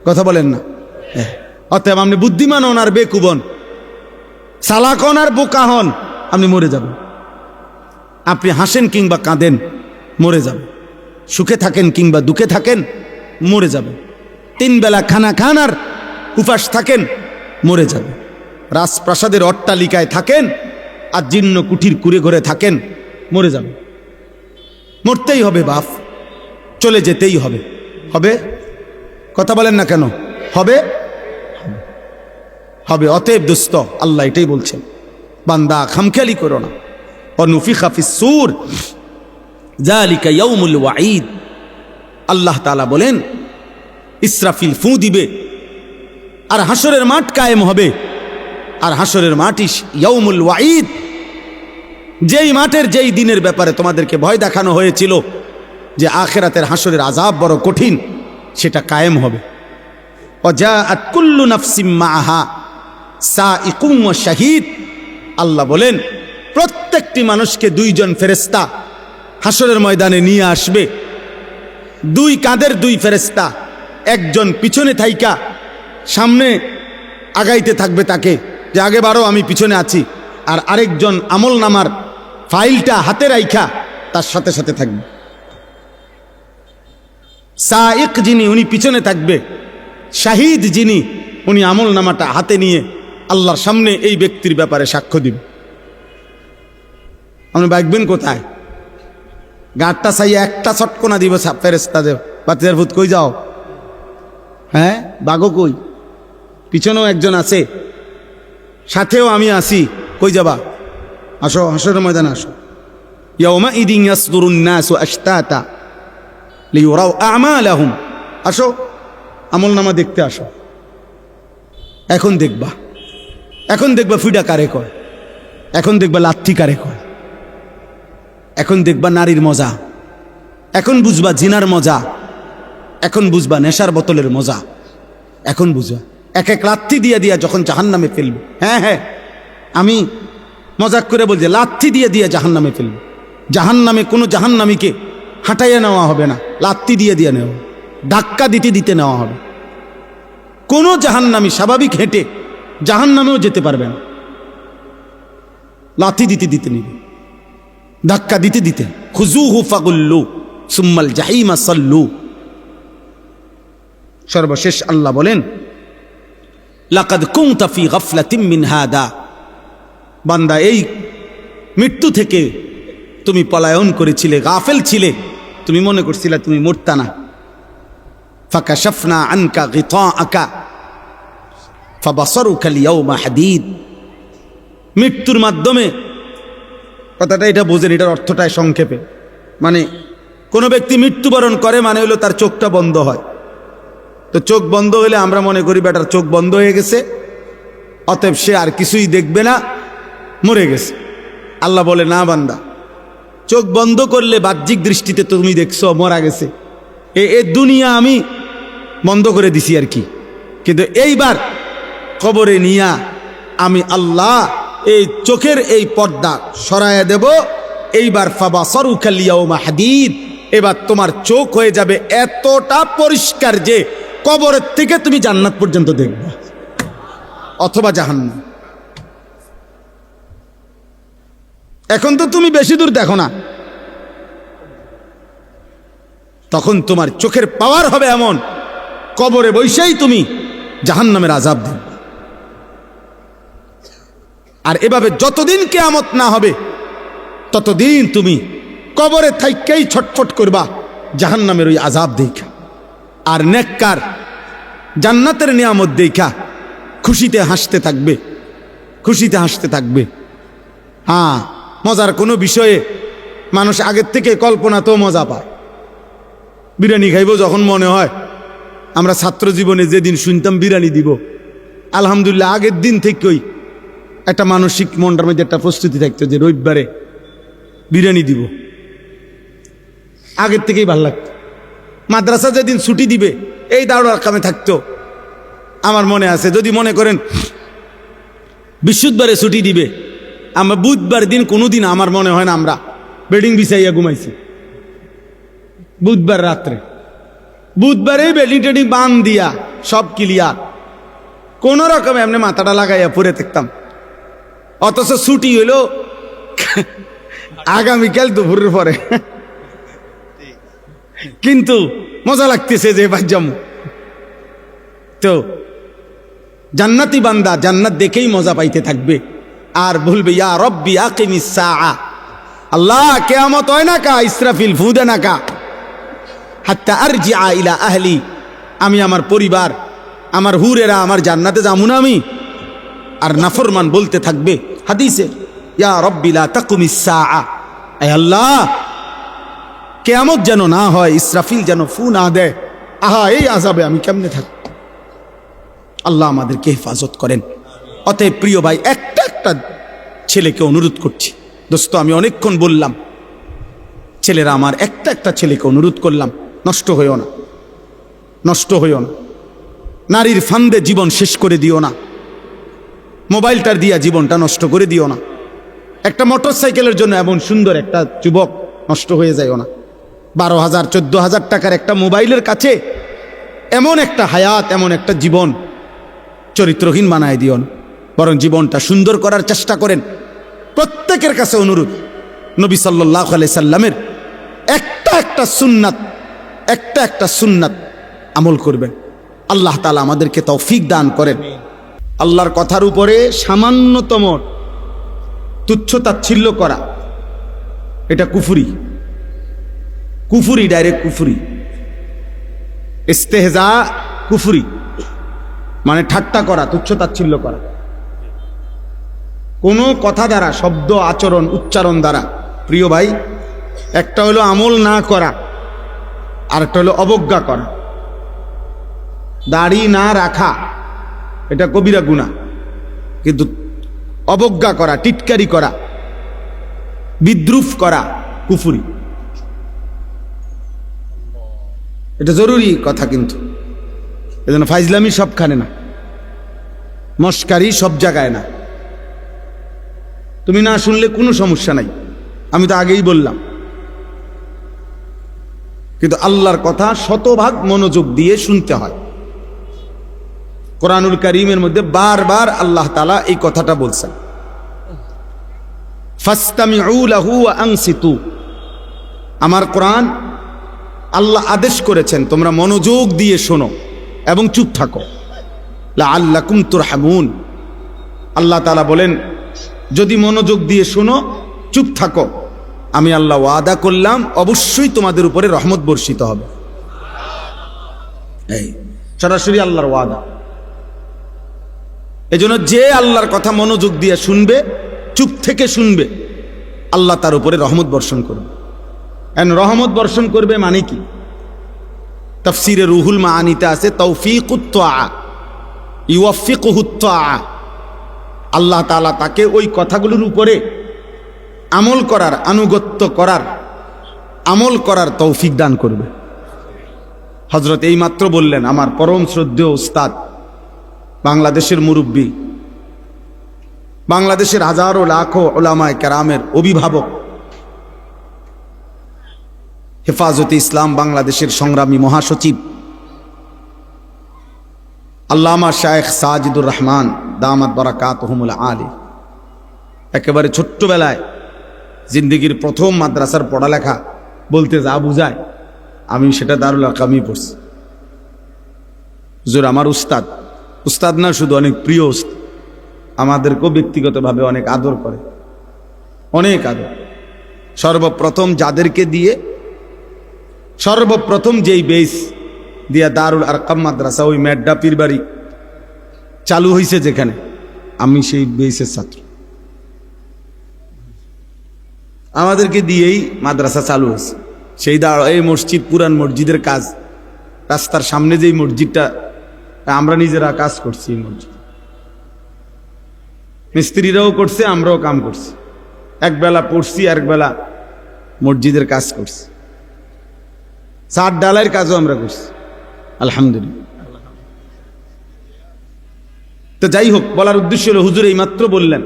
কথা বলেন না? অতএব আপনি বুদ্ধিমান হন আর বেকুব হন, চালাক হন আর বোকা হন, আপনি মরে যাবেন। আপনি হাসেন কিংবা কাঁদেন, মরে যাবেন। সুখে থাকেন কিংবা দুঃখে থাকেন, মরে যাবেন। 3 বেলা খানা খান আর উপাস থাকেন, মরে যাবেন। রাজপ্রাসাদের অট্টালিকায় থাকেন আর জীর্ণ কুঠির কুড়ে ঘরে থাকেন, মরে যাবেন। মরতেই হবে বাপ, চলে যেতেই হবে। হবে? কথা বলেন না কেন? হবে? হবে। অতএব দোস্ত, আল্লাহ এটাই বলছেন, বান্দা খামখেয়ালি করো না। অনুফিখা ফিস সূর যালিকা ইয়াউমুল ওয়াঈদ। আল্লাহ তাআলা বলেন, ইসরাফিল ফু দিবে আর হাসরের মাঠ কায়েম হবে। আর হাসরের মাঠই ইয়াউমুল ওয়াঈদ, যেই মাঠের যেই দিনের ব্যাপারে তোমাদেরকে ভয় দেখানো হয়েছিল যে আখিরাতের হাসরের আযাব বড় কঠিন, সেটা কায়েম হবে। ওয়াজাআত কুল্লু নাফসিম মাআহা সাইকুম ওয়া শাহীদ। আল্লাহ বলেন, প্রত্যেকটি মানুষকে 2 জন ফেরেশতা হাসরের ময়দানে নিয়ে আসবে। 2 কাঁধের 2 ফেরেশতা, একজন পিছনে থাইকা সামনে আগাইতে থাকবে তাকে, যে আগে বাড়ো আমি পিছনে আছি, আর আরেকজন আমল নামার ফাইলটা হাতে রাইখা তার সাথে সাথে থাকবে। সাইক যিনি, উনি পিছনে থাকবে। শাহিদ যিনি, উনি আমল নামাটা হাতে নিয়ে আল্লাহর সামনে এই ব্যক্তির ব্যাপারে সাক্ষ্য দিবে। আপনি বাইকবেন কোথায়? গাঁটটা চাইয়া একটা চটকোনা দিব ফেরেশতা দেব, বাতিজার ভূত কই যাও? হ্যাঁ, বাঘও কই? পিছনেও একজন আছে, সাথেও আমি আছি, কই যাবা? আসো, হাসরের ময়দানে আসো। ইয়াউমা ইদিন ইয়াসদুরুন নাসু আশতাতা লিইউরাউ আমালাহুম। আসো, আমলনামা দেখতে আসো। এখন দেখবা, এখন দেখবা ফিডা কারে কয়, এখন দেখবা লাথি কারে কয়, এখন দেখবা নারীর মজা, এখন বুঝবা জিনার মজা, এখন বুঝবা নেশার বোতলের মজা, এখন বুঝবা। এক এক লাথি দিয়া দিয়া যখন জাহান্নামে ফেলবে, হ্যাঁ হ্যাঁ আমি মজাক করে বলছি, লাথি দিয়ে দিয়ে জাহান্নামে ফেলবে। জাহান্নামে কোনো জাহান্নামীকে হাঁটাইয়া নেওয়া হবে না, লাথি দিয়ে দিয়ে নেওয়া। ধাক্কা দিতে দিতে নেওয়া হবে। কোনো জাহান্নামী স্বাভাবিক হেঁটে জাহান্নামেও যেতে পারবে না, লাথি দিতে দিতে নিবে, ধাক্কা দিতে দিতে। খুজুহু ফাগুল্লু সুম্মাল জাহিমা সাল্লু। সর্বশেষ আল্লাহ বলেন, লাকাদ কুনতা ফি গাফলাতিন মিন হাদা, বান্দা এই মৃত্যু থেকে তুমি পলায়ন করেছিলে, গাফেল ছিলে, তুমি মনে করছিলে তুমি মরতা না। ফাকাশাফনা আনকা গিতাআকা ফাবাসারুকা আল-ইয়াওমা হাদীদ। মৃত্যুর মাধ্যমে, কথাটা এটা বোঝেন, এটার অর্থটা সংক্ষেপে, মানে কোনো ব্যক্তি মৃত্যুবরণ করে মানে হলো তার চোখটা বন্ধ হয়। তো চোখ বন্ধ হলে আমরা মনে করি বেটার চোখ বন্ধ হয়ে গেছে, অতএব সে আর কিছুই দেখবে না, মরে গেছে। আল্লাহ বলে, না বান্দা, চোখ বন্ধ করলে বাহ্যিক দৃষ্টিতে তুমি দেখছো মরা গেছে, এ দুনিয়া আমি বন্ধ করে দিছি আর কি, কিন্তু এইবার কবরে নিয়া আমি আল্লাহ এই চোখের এই পর্দা সরাইয়া দেব। এইবার ফাবাসারুকা আল-ইয়াওমা হাদীদ, এবার তোমার চোখ হয়ে যাবে এতটা পরিষ্কার যে কবরের থেকে তুমি জান্নাত পর্যন্ত দেখবে অথবা জাহান্নাম। এখন তো তুমি বেশি দূর দেখো না, তখন তোমার চোখের পাওয়ার হবে এমন, কবরে বসেই তুমি জাহান্নামের আযাব দেখবে। আর এভাবে যতদিন কিয়ামত না হবে ততদিন তুমি কবরে থাইকেই ছটফট করবা জাহান্নামের ওই আযাব দেখা। আর নেককার জান্নাতের নিয়ামত দেখা খুশিতে হাসতে থাকবে, খুশিতে হাসতে থাকবে। হ্যাঁ, মজার কোনো বিষয়ে মানুষ আগের থেকে কল্পনাতেও মজা পায়। বিরিয়ানি খাইব যখন মনে হয়, আমরা ছাত্র জীবনে যেদিন শুনতাম বিরিয়ানি দিব, আলহামদুলিল্লাহ আগের দিন থেকেই একটা মানসিক মনটার মধ্যে একটা প্রস্তুতি থাকতো যে রবিবারে বিরিয়ানি দিব, আগের থেকেই ভালো লাগতো। মাদ্রাসা যেদিন ছুটি দিবে এই দাওড়ার কামে থাকতো। আমার মনে আছে, যদি মনে করেন বৃহস্পতিবারে ছুটি দিবে, আমরা বুধবার দিন কোনোদিন আমার মনে হয় না আমরা বেডিং বিছাইয়া ঘুমাইছি। বুধবার রাত্রে, বুধবারে বেডিং টেডিং বান দিয়া সব ক্লিয়ার, কোন রকমে এমনি মাথাটা লাগাইয়া পরে থাকতাম। অথচ ছুটি হইল আগামীকাল দুপুরের পরে, কিন্তু মজা লাগতেছে যে বাজ্জাম। তো জান্নাতি বান্দা জান্নাত দেখেই মজা পাইতে থাকবে আর বলবে, ইয়া রব্বি আকিমিস সাআ, আল্লাহ কিয়ামত হয় না কা, ইসরাফিল ফু দে না কা, হাত্তা আরজিআ ইলা আহলি, আমি আমার পরিবার, আমার হুরেরা, আমার জান্নাতে যামু না আমি। আর নাফরমান বলতে থাকবে হাদিসে, ইয়া রব্বি লা তাকুমিস সাআ, আয় আল্লাহ কিয়ামত যেন না হয়, ইসরাফিল যেন ফু না দেয়, আহা এই আযাবে আমি কেমনে থাকব। আল্লাহ আমাদেরকে হেফাজত করেন। অতএব প্রিয় ভাই, একটা একটা ছেলেকে অনুরোধ করছি, দোস্ত আমি অনেকক্ষণ বললাম, ছেলেরা আমার, একটা একটা ছেলেকে অনুরোধ করলাম, নষ্ট হইও না, নষ্ট হইও না, নারীর ফান্দে জীবন শেষ করে দিও না, মোবাইলটার দিয়া জীবনটা নষ্ট করে দিও না, একটা মোটর সাইকেলের জন্য এমন সুন্দর একটা যুবক নষ্ট হয়ে যায়ও না, 12,000 14,000 টাকার একটা মোবাইলের কাছে এমন একটা হায়াত, এমন একটা জীবন চরিত্রহীন বানায় দিও না, বরং জীবনটা সুন্দর করার চেষ্টা করেন। প্রত্যেকের কাছে অনুরোধ, নবী সাল্লাল্লাহু আলাইহি সাল্লামের একটা একটা সুন্নাত, একটা একটা সুন্নাত আমল করবেন। আল্লাহ তাআলা আমাদেরকে তৌফিক দান করেন। আল্লাহর কথার উপরে সামান্যতম তুচ্ছতাচ্ছিল্য করা, এটা কুফরি, কুফরি, ডাইরেক্ট কুফরি। ইস্তেহজা কুফরি, মানে ঠাট্টা করা, তুচ্ছতাচ্ছিল্য করা, কোনো কথা দ্বারা, শব্দ, আচরণ, উচ্চারণ দ্বারা। প্রিয় ভাই, একটা হলো আমল না করা, আর একটা হলো অবজ্ঞা করা। দাড়ি না রাখা এটা কবিরা গুনাহ, কিন্তু অবজ্ঞা করা, টিটকারি করা, বিদ্রুপ করা কুফরি। এটা জরুরি কথা, কিন্তু এজন্য ফাইজলামি সবখানে না, মস্কারি সব জায়গায় না। তুমি না শুনলে কোনো সমস্যা নাই, আমি তো আগেই বললাম, কিন্তু আল্লাহর কথা শতভাগ মনোযোগ দিয়ে শুনতে হয়। কোরআনুল কারীমের মধ্যে বারবার আল্লাহ তাআলা এই কথাটা বলছেন, ফাসতামিউ লাহু ওয়া আনসিতু। আমার কোরআন আল্লাহ আদেশ করেছেন তোমরা মনোযোগ দিয়ে শোনো এবং চুপ থাকো, লাআল্লাকুম তুরহামুন। আল্লাহ তাআলা বলেন যদি মনোযোগ দিয়ে শোনো, চুপ থাকো, আমি আল্লাহ ওয়াদা করলাম অবশ্যই তোমাদের উপরে রহমত বর্ষিত হবে। এই সরাসরি আল্লাহর ওয়াদা। এজন্য যে আল্লাহর কথা মনোযোগ দিয়ে শুনবে, চুপ থেকে শুনবে, আল্লাহ তার উপরে রহমত বর্ষণ করবে। রহমত বর্ষণ করবে মানে কি? তাফসীরে রুহুল মাআনিতে আছে তৌফিকুত তাআ, ইউওয়াফিকুহুত তাআ। আল্লাহ তাআলা তাকে ওই কথাগুলোর উপরে আমল করার, আনুগত্য করার, আমল করার তৌফিক দান করবে। হযরত এইমাত্র বললেন আমার পরম শ্রদ্ধেয় উস্তাদ, বাংলাদেশের মুরব্বী, বাংলাদেশের হাজারো লাখো উলামায়ে কেরামের অভিভাবক, হেফাজতে ইসলাম বাংলাদেশের সংগ্রামী মহাসচিব আল্লামা শায়েখ সাজিদুর রহমান দামাত বারাকাতুহুমুল আলী, একেবারে ছোট্টবেলায় জিন্দেগির প্রথম মাদ্রাসার পড়ালেখা বলতে যা বুঝায় আমি সেটা দারুল আরকামই পড়ছি। হুজুর আমার উস্তাদ, উস্তাদ না শুধু অনেক প্রিয় উস্তাদ, আমাদেরকেও ব্যক্তিগতভাবে অনেক আদর করে, অনেক আদর। সর্বপ্রথম যাদেরকে দিয়ে, সর্বপ্রথম যেই বেস দিয়া দারুল আরকাম মাদ্রাসা, ওই মেড্ডা পীরবাড়ি চালু হয়েছে যেখানে, আমি সেই বেসের ছাত্র। আমাদেরকে দিয়েই মাদ্রাসা চালু হয়েছে। সেই এই মসজিদ, পুরান মসজিদের কাজ, রাস্তার সামনে যেই মসজিদটা, আমরা নিজেরা কাজ করছি। এই মসজিদ মিস্ত্রিরাও করছে, আমরাও কাম করছি। একবেলা পড়ছি, একবেলা মসজিদের কাজ করছি। ছাদ ডালাইয়ের কাজও আমরা করছি, আলহামদুলিল্লাহ। তো যাই হোক, বলার উদ্দেশ্য হলো হুজুর এই মাত্র বললেন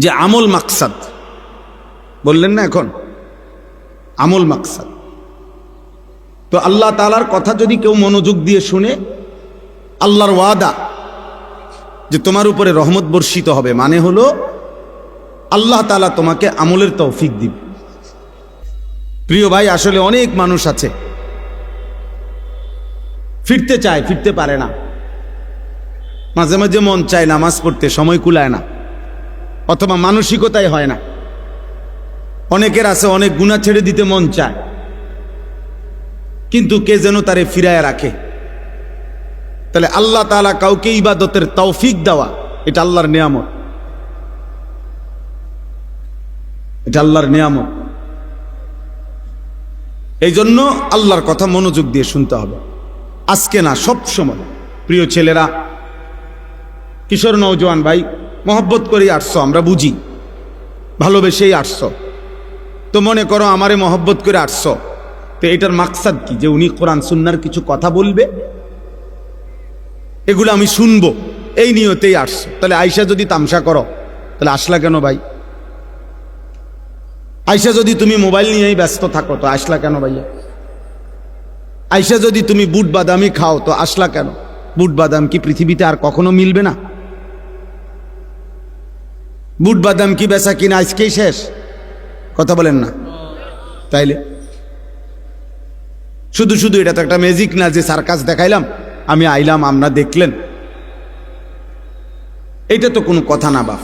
যে আমল মাকসাদ, বললেন না এখন আমল মাকসাদ। তো আল্লাহ তাআলার কথা যদি কেউ মনোযোগ দিয়ে শুনে, আল্লাহর ওয়াদা যে তোমার উপরে রহমত বর্ষিত হবে, মানে হলো আল্লাহ তাআলা তোমাকে আমলের তৌফিক দিবে। প্রিয় ভাই, আসলে অনেক মানুষ আছে ফিরতে চায়, ফিরতে পারে না। মাঝে মাঝে মন চায় নামাজ পড়তে, সময় কুলায় না, অথবা মানসিকতাই হয় না। অনেকের আছে অনেক গুনাহ ছেড়ে দিতে মন চায়, কিন্তু কে যেন তারে ফিরায় রাখে। তাহলে আল্লাহ তাআলা কাউকে ইবাদতের তৌফিক দেওয়া, এটা আল্লাহর নিয়ামত, এটা আল্লাহর নিয়ামত। এই জন্য আল্লাহর কথা মনোযোগ দিয়ে শুনতে হবে, আজকে না সব সময়। প্রিয় ছেলেরা, কিশোর নওজোয়ান ভাই, মহব্বত করে আসছো, আমরা বুঝি, ভালোবেসেই আসছো। তো মনে করো আমারে মহব্বত করে আসছো, তো এটার মাকসাদ কি? যে উনি কোরআন সুন্নাহর কিছু কথা বলবে, এগুলো আমি শুনবো, এই নিয়তেই আসছো। তাহলে আয়সা যদি তামসা করো, তাহলে আসলা কেন ভাই? আয়সা যদি তুমি মোবাইল নিয়েই ব্যস্ত থাকো, তো আসলা কেন ভাইয়া? আয়সা যদি তুমি বুট বাদামি খাও, তো আসলা কেন? বুট বাদাম কি পৃথিবীতে আর কখনো মিলবে না? বুট বাদাম কি বেচা কিনা আজকেই শেষ? কথা বলেন না? তাইলে শুধু শুধু এটা তো একটা ম্যাজিক না যে সার্কাস দেখাইলাম, আমি আইলাম, আমরা দেখলেন, এটা তো কোনো কথা না বাপ।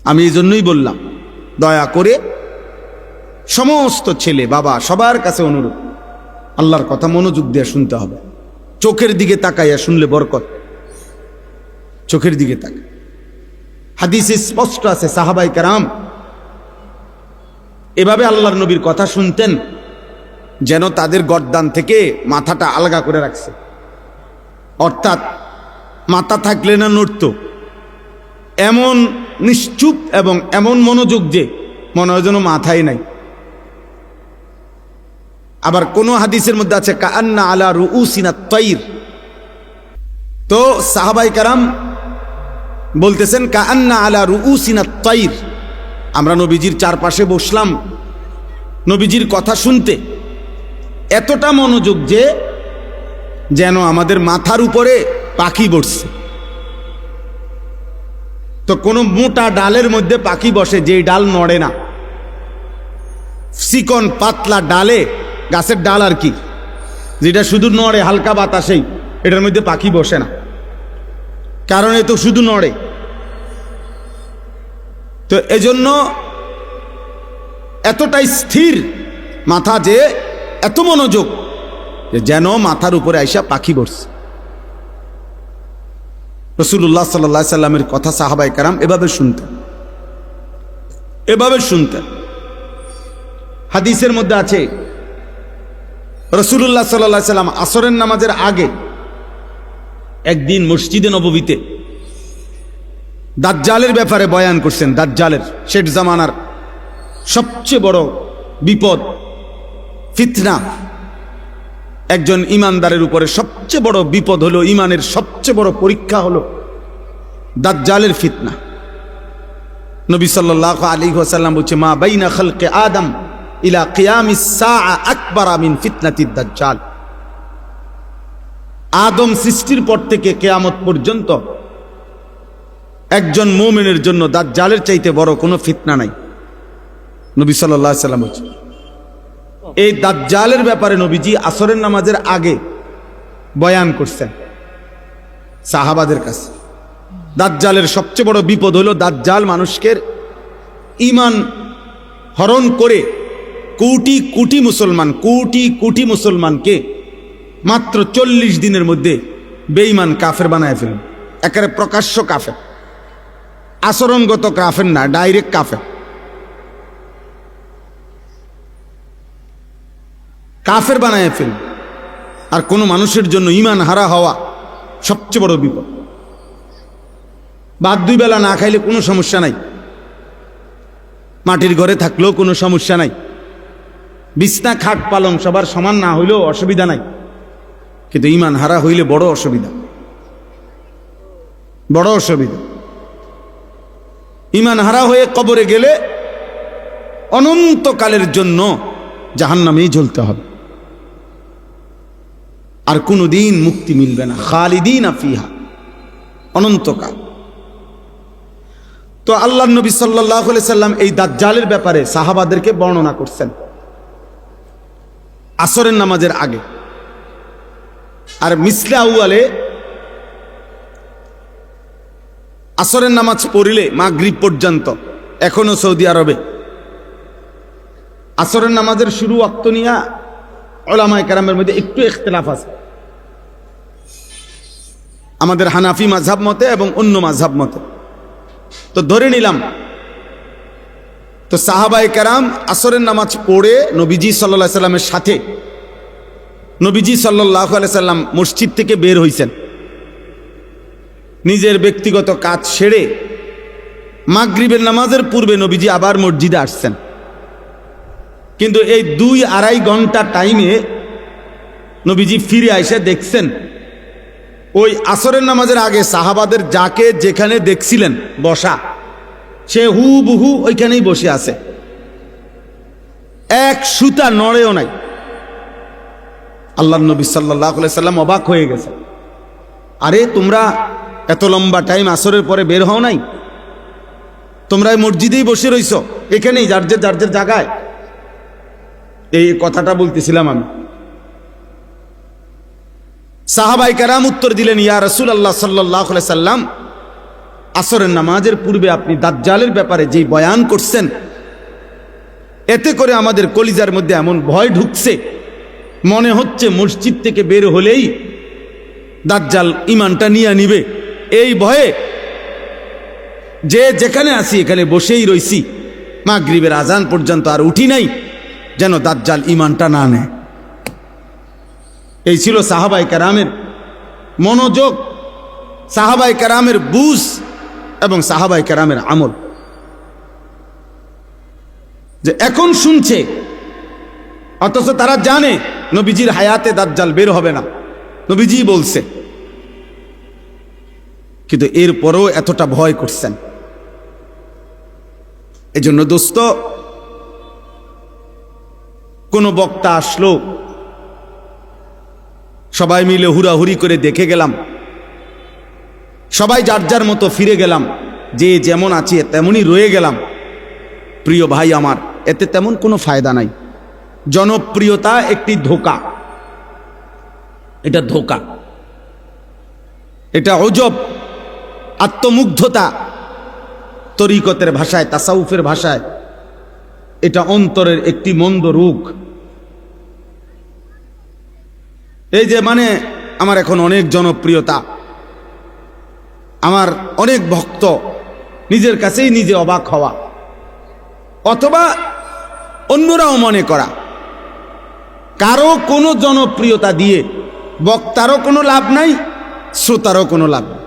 আমি এই জন্যই বললাম, দয়া করে সমস্ত ছেলে বাবা সবার কাছে অনুরোধ, আল্লাহর কথা মনোযোগ দিয়ে শুনতে হবে। চোখের দিকে তাকাইয়া শুনলে বরকত, চোখের দিকে তাকায়। হাদিসে স্পষ্ট আছে, সাহাবায়ে কেরাম এভাবে আল্লাহর নবীর কথা শুনতেন যেন তাদের গর্দান থেকে মাথাটা আলগা করে রাখছে, অর্থাৎ মাথা থাকলে না নড়ত, এমন নিশ্চুপ এবং এমন মনোযোগ যে মনে হয় যেন মাথাই নাই। আবার কোন হাদিসের মধ্যে আছে কাআন্না আলা রুউসিনা তাইর, তো সাহাবায়ে কেরাম বলতেছেন কাআন্না আলা রুউসিনা তাইর, আমরা নবীজির চারপাশে বসলাম, নবীজির কথা শুনতে এতটা মনোযোগ যে যেন আমাদের মাথার উপরে পাখি বসছে। তো কোনো মোটা ডালের মধ্যে পাখি বসে, যে ডাল নড়ে না, চিকন পাতলা ডালে, গাছের ডাল আর কি, যেটা শুধু নড়ে হালকা বাতাসেই, এটার মধ্যে পাখি বসে না, কারণ এ তো শুধু নড়ে। তো এজন্য এতটাই স্থির মাথা, যে এত মনোযোগ যে যেন মাথার উপরে আইসা পাখি বসছে। রাসূলুল্লাহ সাল্লাল্লাহু আলাইহি সাল্লামের কথা সাহাবায়ে কেরাম এভাবে শুনতেন। হাদিসের মধ্যে আছে রাসূলুল্লাহ সাল্লাল্লাহু আলাইহি সাল্লাম আসরের নামাজের আগে একদিন মসজিদে নববীতে দাজ্জালের ব্যাপারে বয়ান করছেন। দাজ্জালের, শেষ জামানার সবচেয়ে বড় বিপদ, ফিতনা। একজন ইমানদারের উপরে সবচেয়ে বড় বিপদ হলো, ইমানের সবচেয়ে বড় পরীক্ষা হলো দাজ্জালের ফিতনা। নবী সাল্লাল্লাহু আলাইহি ওয়াসাল্লাম বলছে, মা বাইনা খালকে আদম ইলা কিয়ামিস সাআ আকবারা মিন ফিতনাতিদ দাজ্জাল। আদম সৃষ্টির পর থেকে কিয়ামত পর্যন্ত একজন মুমিনের জন্য দাজ্জালের চাইতে বড় কোনো ফিতনা নাই। নবী সাল্লাল্লাহু আলাইহি ওয়াসাল্লাম বলছে। এই দাজ্জালের ব্যাপারে নবীজি আসরের নামাজের আগে বয়ান করছেন সাহাবাদের কাছে। দাজ্জালের সবচেয়ে বড় বিপদ হলো, দাজ্জাল মানুষকে ঈমান হরণ করে কোটি কোটি মুসলমানকে মাত্র 40 দিনের মধ্যে বেঈমান কাফের বানায় ফেলেন। একেবারে প্রকাশ্য কাফের, আচরণগত কাফের না, ডাইরেক্ট কাফের বানায় ফেলেন। আর কোনো মানুষের জন্য ঈমান হারা হওয়া সবচেয়ে বড় বিপদ। বাদ 2 বেলা না খাইলে কোনো সমস্যা নাই, মাটির ঘরে থাকলেও কোনো সমস্যা নাই, বিছনা খাট পালং সবার সমান না হইলেও অসুবিধা নাই, কিন্তু ঈমান হারা হইলে বড় অসুবিধা। ঈমান হারা হয়ে কবরে গেলে অনন্তকালের জন্য জাহান্নামেই জ্বলতে হবে, আর কোনোদিন মুক্তি মিলবে না। খালিদিনা ফিহা, অনন্তকাল। তো আল্লাহর নবী সাল্লাল্লাহু আলাইহি সাল্লাম এই দাজ্জালের ব্যাপারে সাহাবাদেরকে বর্ণনা করছেন আসরের নামাজের আগে। আর মিসলে আউয়ালে আসরের নামাজ পড়িলে মাগরিব পর্যন্ত এখনো সৌদি আরবে আসরের নামাজের শুরু ওয়াক্ত নিয়ে উলামায়ে কেরামের মধ্যে একটু ইখতিলাফ আছে, আমাদের হানাফি মাযহাব মতে এবং অন্য মাযহাব মতে। তো ধরে নিলাম, তো সাহাবায়ে কেরাম আসরের নামাজ পড়ে নবীজি সাল্লাল্লাহু আলাইহি সাল্লামের সাথে, নবীজি সাল্লাল্লাহু আলাইহি সাল্লাম মসজিদ থেকে বের হইছেন, নিজের ব্যক্তিগত কাজ সেরে মাগরিবের নামাজের পূর্বে নবীজি আবার মসজিদে আসছেন। কিন্তু এই 2-2.5 ঘন্টা টাইমে নবীজি ফিরে এসে দেখছেন ওই আসরের নামাজের আগে সাহাবাদের যাকে যেখানে দেখছিলেন বসা, সে হুবহু ওইখানেই বসে আছে, এক সুতা নড়েও নাই। আল্লাহর নবী সাল্লাল্লাহু আলাইহি সাল্লাম অবাক হয়ে গেছে, আরে তোমরা এত লম্বা টাইম আসরের পরে বের হও নাই, তোমরা মসজিদেই বসে রইছো, এখানেই যার যার জায়গায়। এই কথাটা বলতেছিলাম আমি। সাহাবায়ে কেরাম উত্তর দিলেন, ইয়া রাসূলুল্লাহ সাল্লাল্লাহু আলাইহি সাল্লাম, আসরের নামাজের পূর্বে আপনি দাজ্জালের ব্যাপারে যেই বয়ান করছেন, এতে করে আমাদের কলিজার মধ্যে এমন ভয় ঢুকছে, মনে হচ্ছে মসজিদ থেকে বের হলেই দাজ্জাল ঈমানটা নিয়ে নিবে। এই ভয়ে যে যেখানে আছি এখানে বসেই রইছি, মাগরিবের আজান পর্যন্ত আর উঠি নাই, যেন দাজ্জাল ঈমানটা না নেয়। এই ছিল সাহাবায়ে কেরামের মনোযোগ, সাহাবায়ে কেরামের বুঝ এবং সাহাবায়ে কেরামের আমল। যে এখন শুনছে, অথচ তারা জানে নবীজির হায়াতে দাজ্জাল বের হবে না, নবীজি বলছে, কিন্তু এরপরও এতটা ভয় করছেন। এজন্য দোস্ত, কোনো বক্তা আসলো, সবাই মিলে হুড়াহুড়ি করে দেখে গেলাম, সবাই যার যার মতো ফিরে গেলাম, যে যেমন আছে তেমনই রয়ে গেলাম। প্রিয় ভাই আমার, এতে তেমন কোনো ফায়দা নাই। জনপ্রিয়তা একটি ধোঁকা, এটা ধোঁকা, এটা অজব, আত্মমুগ্ধতা। তরিকতের ভাষায়, তাসাউফের ভাষায় এটা অন্তরের একটি মন্দ রোগ। এই যে মানে আমার এখন অনেক জনপ্রিয়তা, আমার অনেক ভক্ত, নিজের কাছেই নিজে অবাক হওয়া, অথবা অন্যরাও মনে করা কারো কোনো জনপ্রিয়তা দিয়ে বক্তারও কোনো লাভ নাই, শ্রোতারও কোনো লাভ নাই।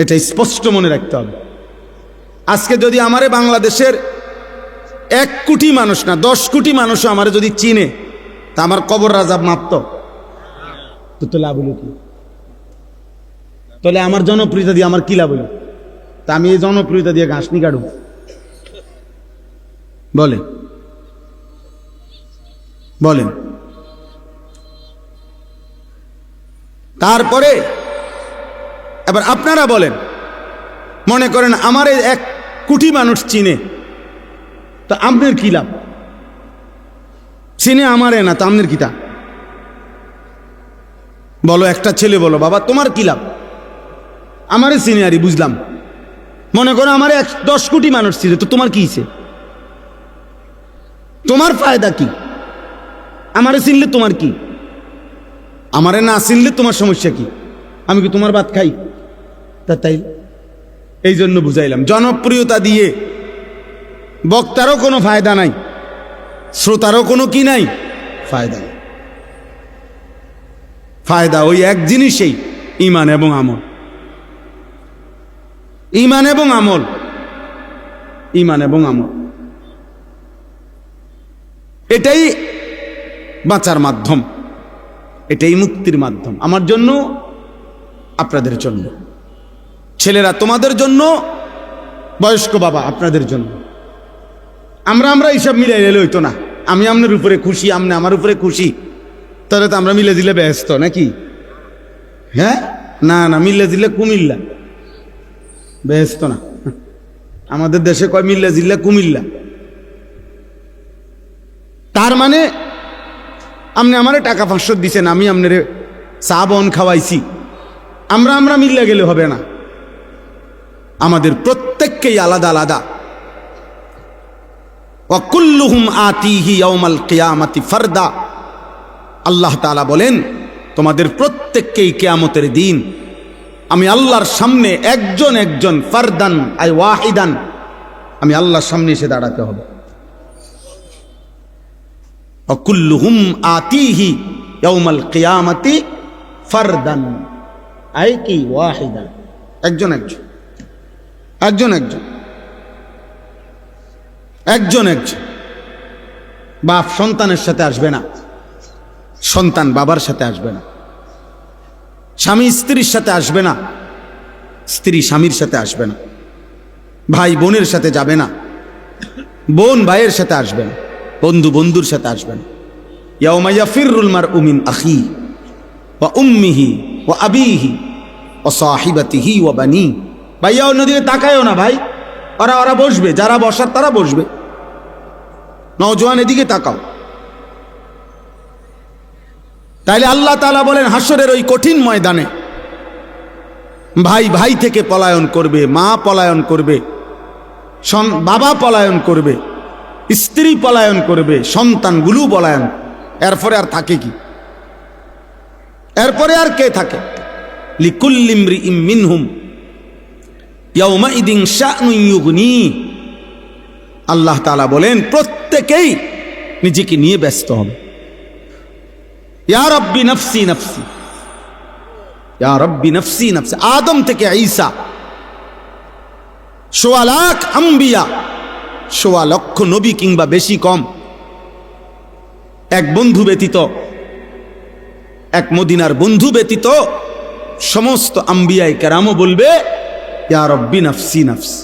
এটা স্পষ্ট মনে রাখতে হবে। আজকে যদি আমারে বাংলাদেশের 1 কোটি মানুষ না 10 কোটি মানুষও আমারে যদি চিনে, তা আমার কবর রাজাব মাপত তো লাভ হলো কি? তাহলে আমার জনপ্রিয়তা দিয়ে আমার কি লাভ হলো? তা আমি এই জনপ্রিয়তা দিয়ে ঘাস নি কাটব? বলেন বলেন। তারপরে এবার আপনারা বলেন, মনে করেন আমার 1 কোটি মানুষ চিনে, তো আপনার কি লাভ? চিনে আমারে না, তো আপনার কিটা? বলো, একটা ছেলে বলো, বাবা তোমার কি লাভ? আমারে চিনে আরই বুঝলাম। মনে করো আমার 10 কোটি মানুষ চিনে, তো তোমার কি হইছে? তোমার ফায়দা কি? আমারে চিনলে তোমার কি? আমারে না চিনলে তোমার সমস্যা কি? আমি কি তোমার ভাত খাই? তা তাই এই জন্য বুঝাইলাম, জনপ্রিয়তা দিয়ে বক্তারও কোনো ফায়দা নাই, শ্রোতারও কোনো কি নাই, ফায়দা নাই। ফায়দা ওই এক জিনিসেই, ঈমান এবং আমল। ঈমান এবং আমল, ঈমান এবং আমল, এটাই বাঁচার মাধ্যম, এটাই মুক্তির মাধ্যম। আমার জন্য, আপনাদের জন্য, ছেলেরা তোমাদের জন্য, বয়স্ক বাবা আপনাদের জন্য। আমরা এইসব মিলাই এলে হইতো না। আমি আপনার উপরে খুশি, আপনি আমার উপরে খুশি, তাহলে তো আমরা মিলে দিলে ব্যস্ত নাকি? হ্যাঁ, না না, মিলে দিলে কুমিল্লা, ব্যস্ত না। আমাদের দেশে কয় মিল্লা জিল্লা কুমিল্লা। তার মানে আপনি আমারে টাকা 500 দিচ্ছেন, আমি আপনারে চা বন খাওয়াইছি, আমরা মিল্লা গেলে হবে না। আমাদের প্রত্যেককেই আলাদা আলাদা। ওয়া কুল্লুহুম আতিহি ইয়াউমাল কিয়ামাতি ফারদা। আল্লাহ তাআলা বলেন, তোমাদের প্রত্যেককেই কিয়ামতের দিন আমি আল্লাহর সামনে একজন একজন, ফারদান আই ওয়াহিদান, আমি আল্লাহর সামনে এসে দাঁড়াতে হবে। ওয়া কুল্লুহুম আতিহি ইয়াউমাল কিয়ামাতি ফারদান আই কি ওয়াহিদান, একজন একজন, একজন একজন, একজন একজন। বাপ সন্তানের সাথে আসবে না, সন্তান বাবার সাথে আসবে না, স্বামী স্ত্রীর সাথে আসবে না, স্ত্রী স্বামীর সাথে আসবে না, ভাই বোনের সাথে যাবে না, বোন ভাইয়ের সাথে আসবে না, বন্ধু বন্ধুর সাথে আসবে না। ইয়াউমা ইয়াফিরুল মারউ মিন আখি ওয়া উম্মিহি ওয়া আবিহি ওয়া সাহিবাতিহি ওয়া বানি। ভাইয়া অন্যদিকে তাকায়ও না ভাই, ওরা বসবে, যারা বসার তারা বসবে। নওজোয়ান এদিকে তাকাও। তাইলে আল্লাহ তাআলা বলেন, হাসরের ওই কঠিন ময়দানে ভাই ভাই থেকে পলায়ন করবে, মা পলায়ন করবে, বাবা পলায়ন করবে, স্ত্রী পলায়ন করবে, সন্তানগুলো পলায়ন। এরপরে আর থাকে কি? এরপরে আর কে থাকে? লিকুল্লি ইমরিইম মিনহুম ইয়াউমাইদিন শা'নুন ইউগনি। আল্লাহ তাআলা বলেন, প্রত্যেকেই নিজেকে নিয়ে ব্যস্ত হবে। ইয়া রাব্বি নফসি নফসি, ইয়া রাব্বি নফসি নফসি। আদম থেকে ঈসা, ১৬ লাখ আম্বিয়া, ১৬ লক্ষ নবী কিংবা বেশি কম, এক বন্ধু ব্যতীত, এক মদিনার বন্ধু ব্যতীত সমস্ত আম্বিয়ায়ে কেরামও বলবে, ইয়া রাব্বি নফসি নফসি,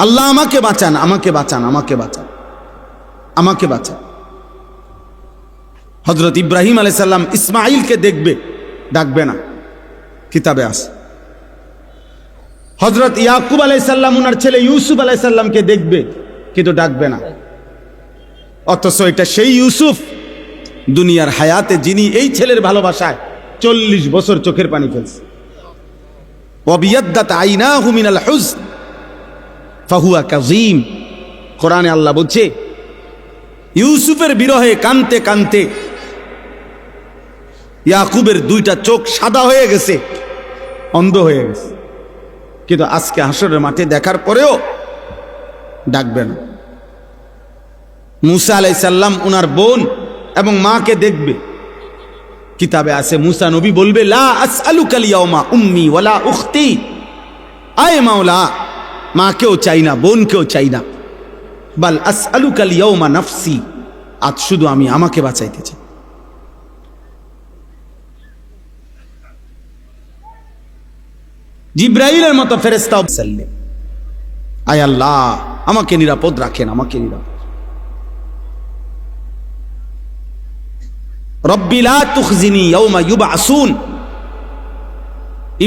আল্লাহ আমাকে বাঁচান, আমাকে বাঁচান, আমাকে বাঁচান। আমাকে বাঁচা। হযরত ইব্রাহিম আলাইহিস সালাম ইসমাঈলকে দেখবে, ডাকবে না, কিতাবে আছে। হযরত ইয়াকুব আলাইহিস সালাম ওনার ছেলে ইউসুফ আলাইহিস সালামকে দেখবে, কিন্তু ডাকবে না। অথচ এটা সেই ইউসুফ দুনিয়ার হায়াতে যিনি এই ছেলের ভালোবাসায় 40 বছর চোখের পানি ফেলছে। ওয়াবিয়াদ্দাত আইনাহু মিনাল হুজন ফাহুয়া কাযীম। কোরআনে আল্লাহ বলছে ইউসুফের বিরহে কানতে কানতে ইয়াকুবের 2টা চোখ সাদা হয়ে গেছে, অন্ধ হয়ে গেছে। কিন্তু আজকে হাসরের মাঠে দেখার পরেও ডাকবে না। মুসা আলাইহিস সালাম ওনার বোন এবং মাকে দেখবে, কিতাবে আছে মুসা নবী বলবে লা আসআলুকাল ইয়াউমা উম্মি ওয়ালা উখতি, আয় মাওলা মাকেও চাই না, বোনকেও চাই না, বাল আসআলুকাল ইয়াউমা নাফসি, আজ শুধু আমি আমাকে বাঁচাইতে চাই। জিব্রাইলের মতো ফেরেশতা সাল্লাম, আয় আল্লাহ আমাকে নিরাপদ রাখেন, আমাকে নিরাপদ। রব্বি লা তুখজিনি ইয়াউমা ইউবআসুন।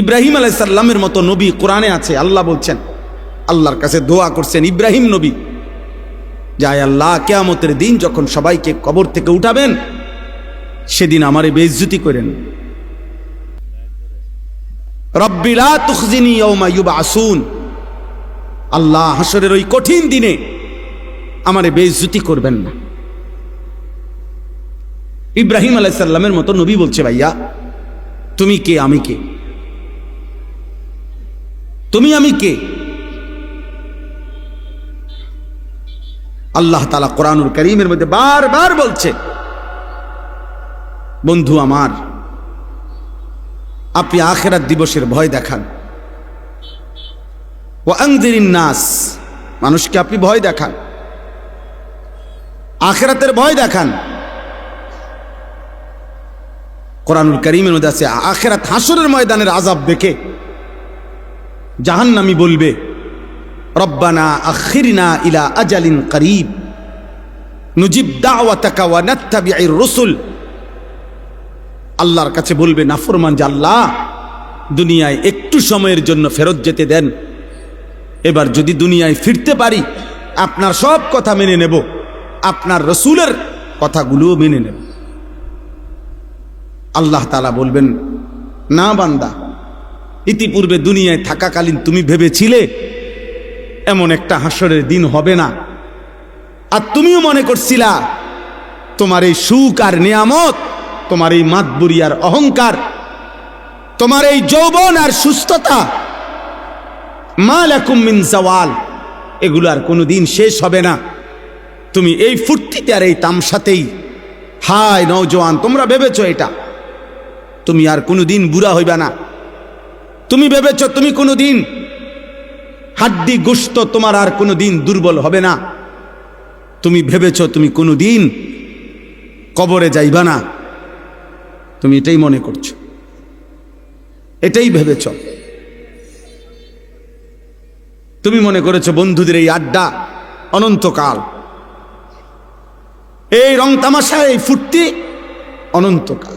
ইব্রাহিম আলাইহিস সালামের মতো নবী কোরআনে আছে, আল্লাহ বলছেন, আল্লাহর কাছে দোয়া করছেন ইব্রাহিম নবী, যে আয় আল্লাহ কিয়ামতের দিন যখন সবাইকে কবর থেকে উঠাবেন, সেদিন আমারে বেইজ্জতি করেন। রব্বি লা তুখজিনি ইয়াউমা ইউবআসুন, আল্লাহ হাসরের ওই কঠিন দিনে আমারে বেইজ্জতি করবেন না। ইব্রাহিম আলাইহিস সালামের মতো নবী বলছে, ভাইয়া তুমি কে, আমি কে? তুমি আমি কে? আল্লাহ তাআলা কোরআনুল কারীমের মধ্যে বারবার বলছে, বন্ধু আমার, আপনি আখিরাত দিবসের ভয় দেখান। ওয়া আনযিরিন নাস, মানুষকে আপনি ভয় দেখান, আখিরাতের ভয় দেখান। কোরআনুল কারীমের মধ্যে আছে আখিরাত হাসরের ময়দানের আযাব দেখে জাহান্নামী বলবে, রব্বানা আখিরনা ইলা আজালিন করিব নুজিব দাওয়াতাকা ওয়া নাত্তাবিউর রাসূল। আল্লাহর কাছে বলবে নাফরমান, যে আল্লাহ দুনিয়ায় একটু সময়ের জন্য ফেরত যেতে দেন, এবার যদি দুনিয়ায় ফিরতে পারি আপনার সব কথা মেনে নেব, আপনার রাসূলের কথাগুলোও মেনে নেব। আল্লাহ তাআলা বলবেন, না বান্দা, ইতিপূর্বে দুনিয়ায় থাকাকালীন তুমি ভেবেছিলে এমন একটা হাসরের দিন হবে না, আর তুমিও মনে করছিলা তোমার এই সুখ আর নিয়ামত, তোমার এই মাতবুরি আর অহংকার, তোমার এই যৌবন আর সুস্থতা, মা লাকুম মিন জাওয়াল, এগুলো আর কোনোদিন শেষ হবে না। তুমি এই ফুর্তিতে আর এই তামসাতেই, হায় নওজোয়ান, তোমরা ভেবেছো এটা, তুমি আর কোনোদিন বুড়া হইবা না। তুমি ভেবেছো তুমি কোনোদিন হাড্ডি গোশত তোমার আর কোনোদিন দুর্বল হবে না। তুমি ভেবেছো তুমি কোনোদিন কবরে যাইবা না। তুমি এটাই মনে করছো, এটাই ভেবেছ। তুমি মনে করেছো বন্ধুদের এই আড্ডা অনন্তকাল, এই রং তামাশা, এই ফুর্তি অনন্তকাল।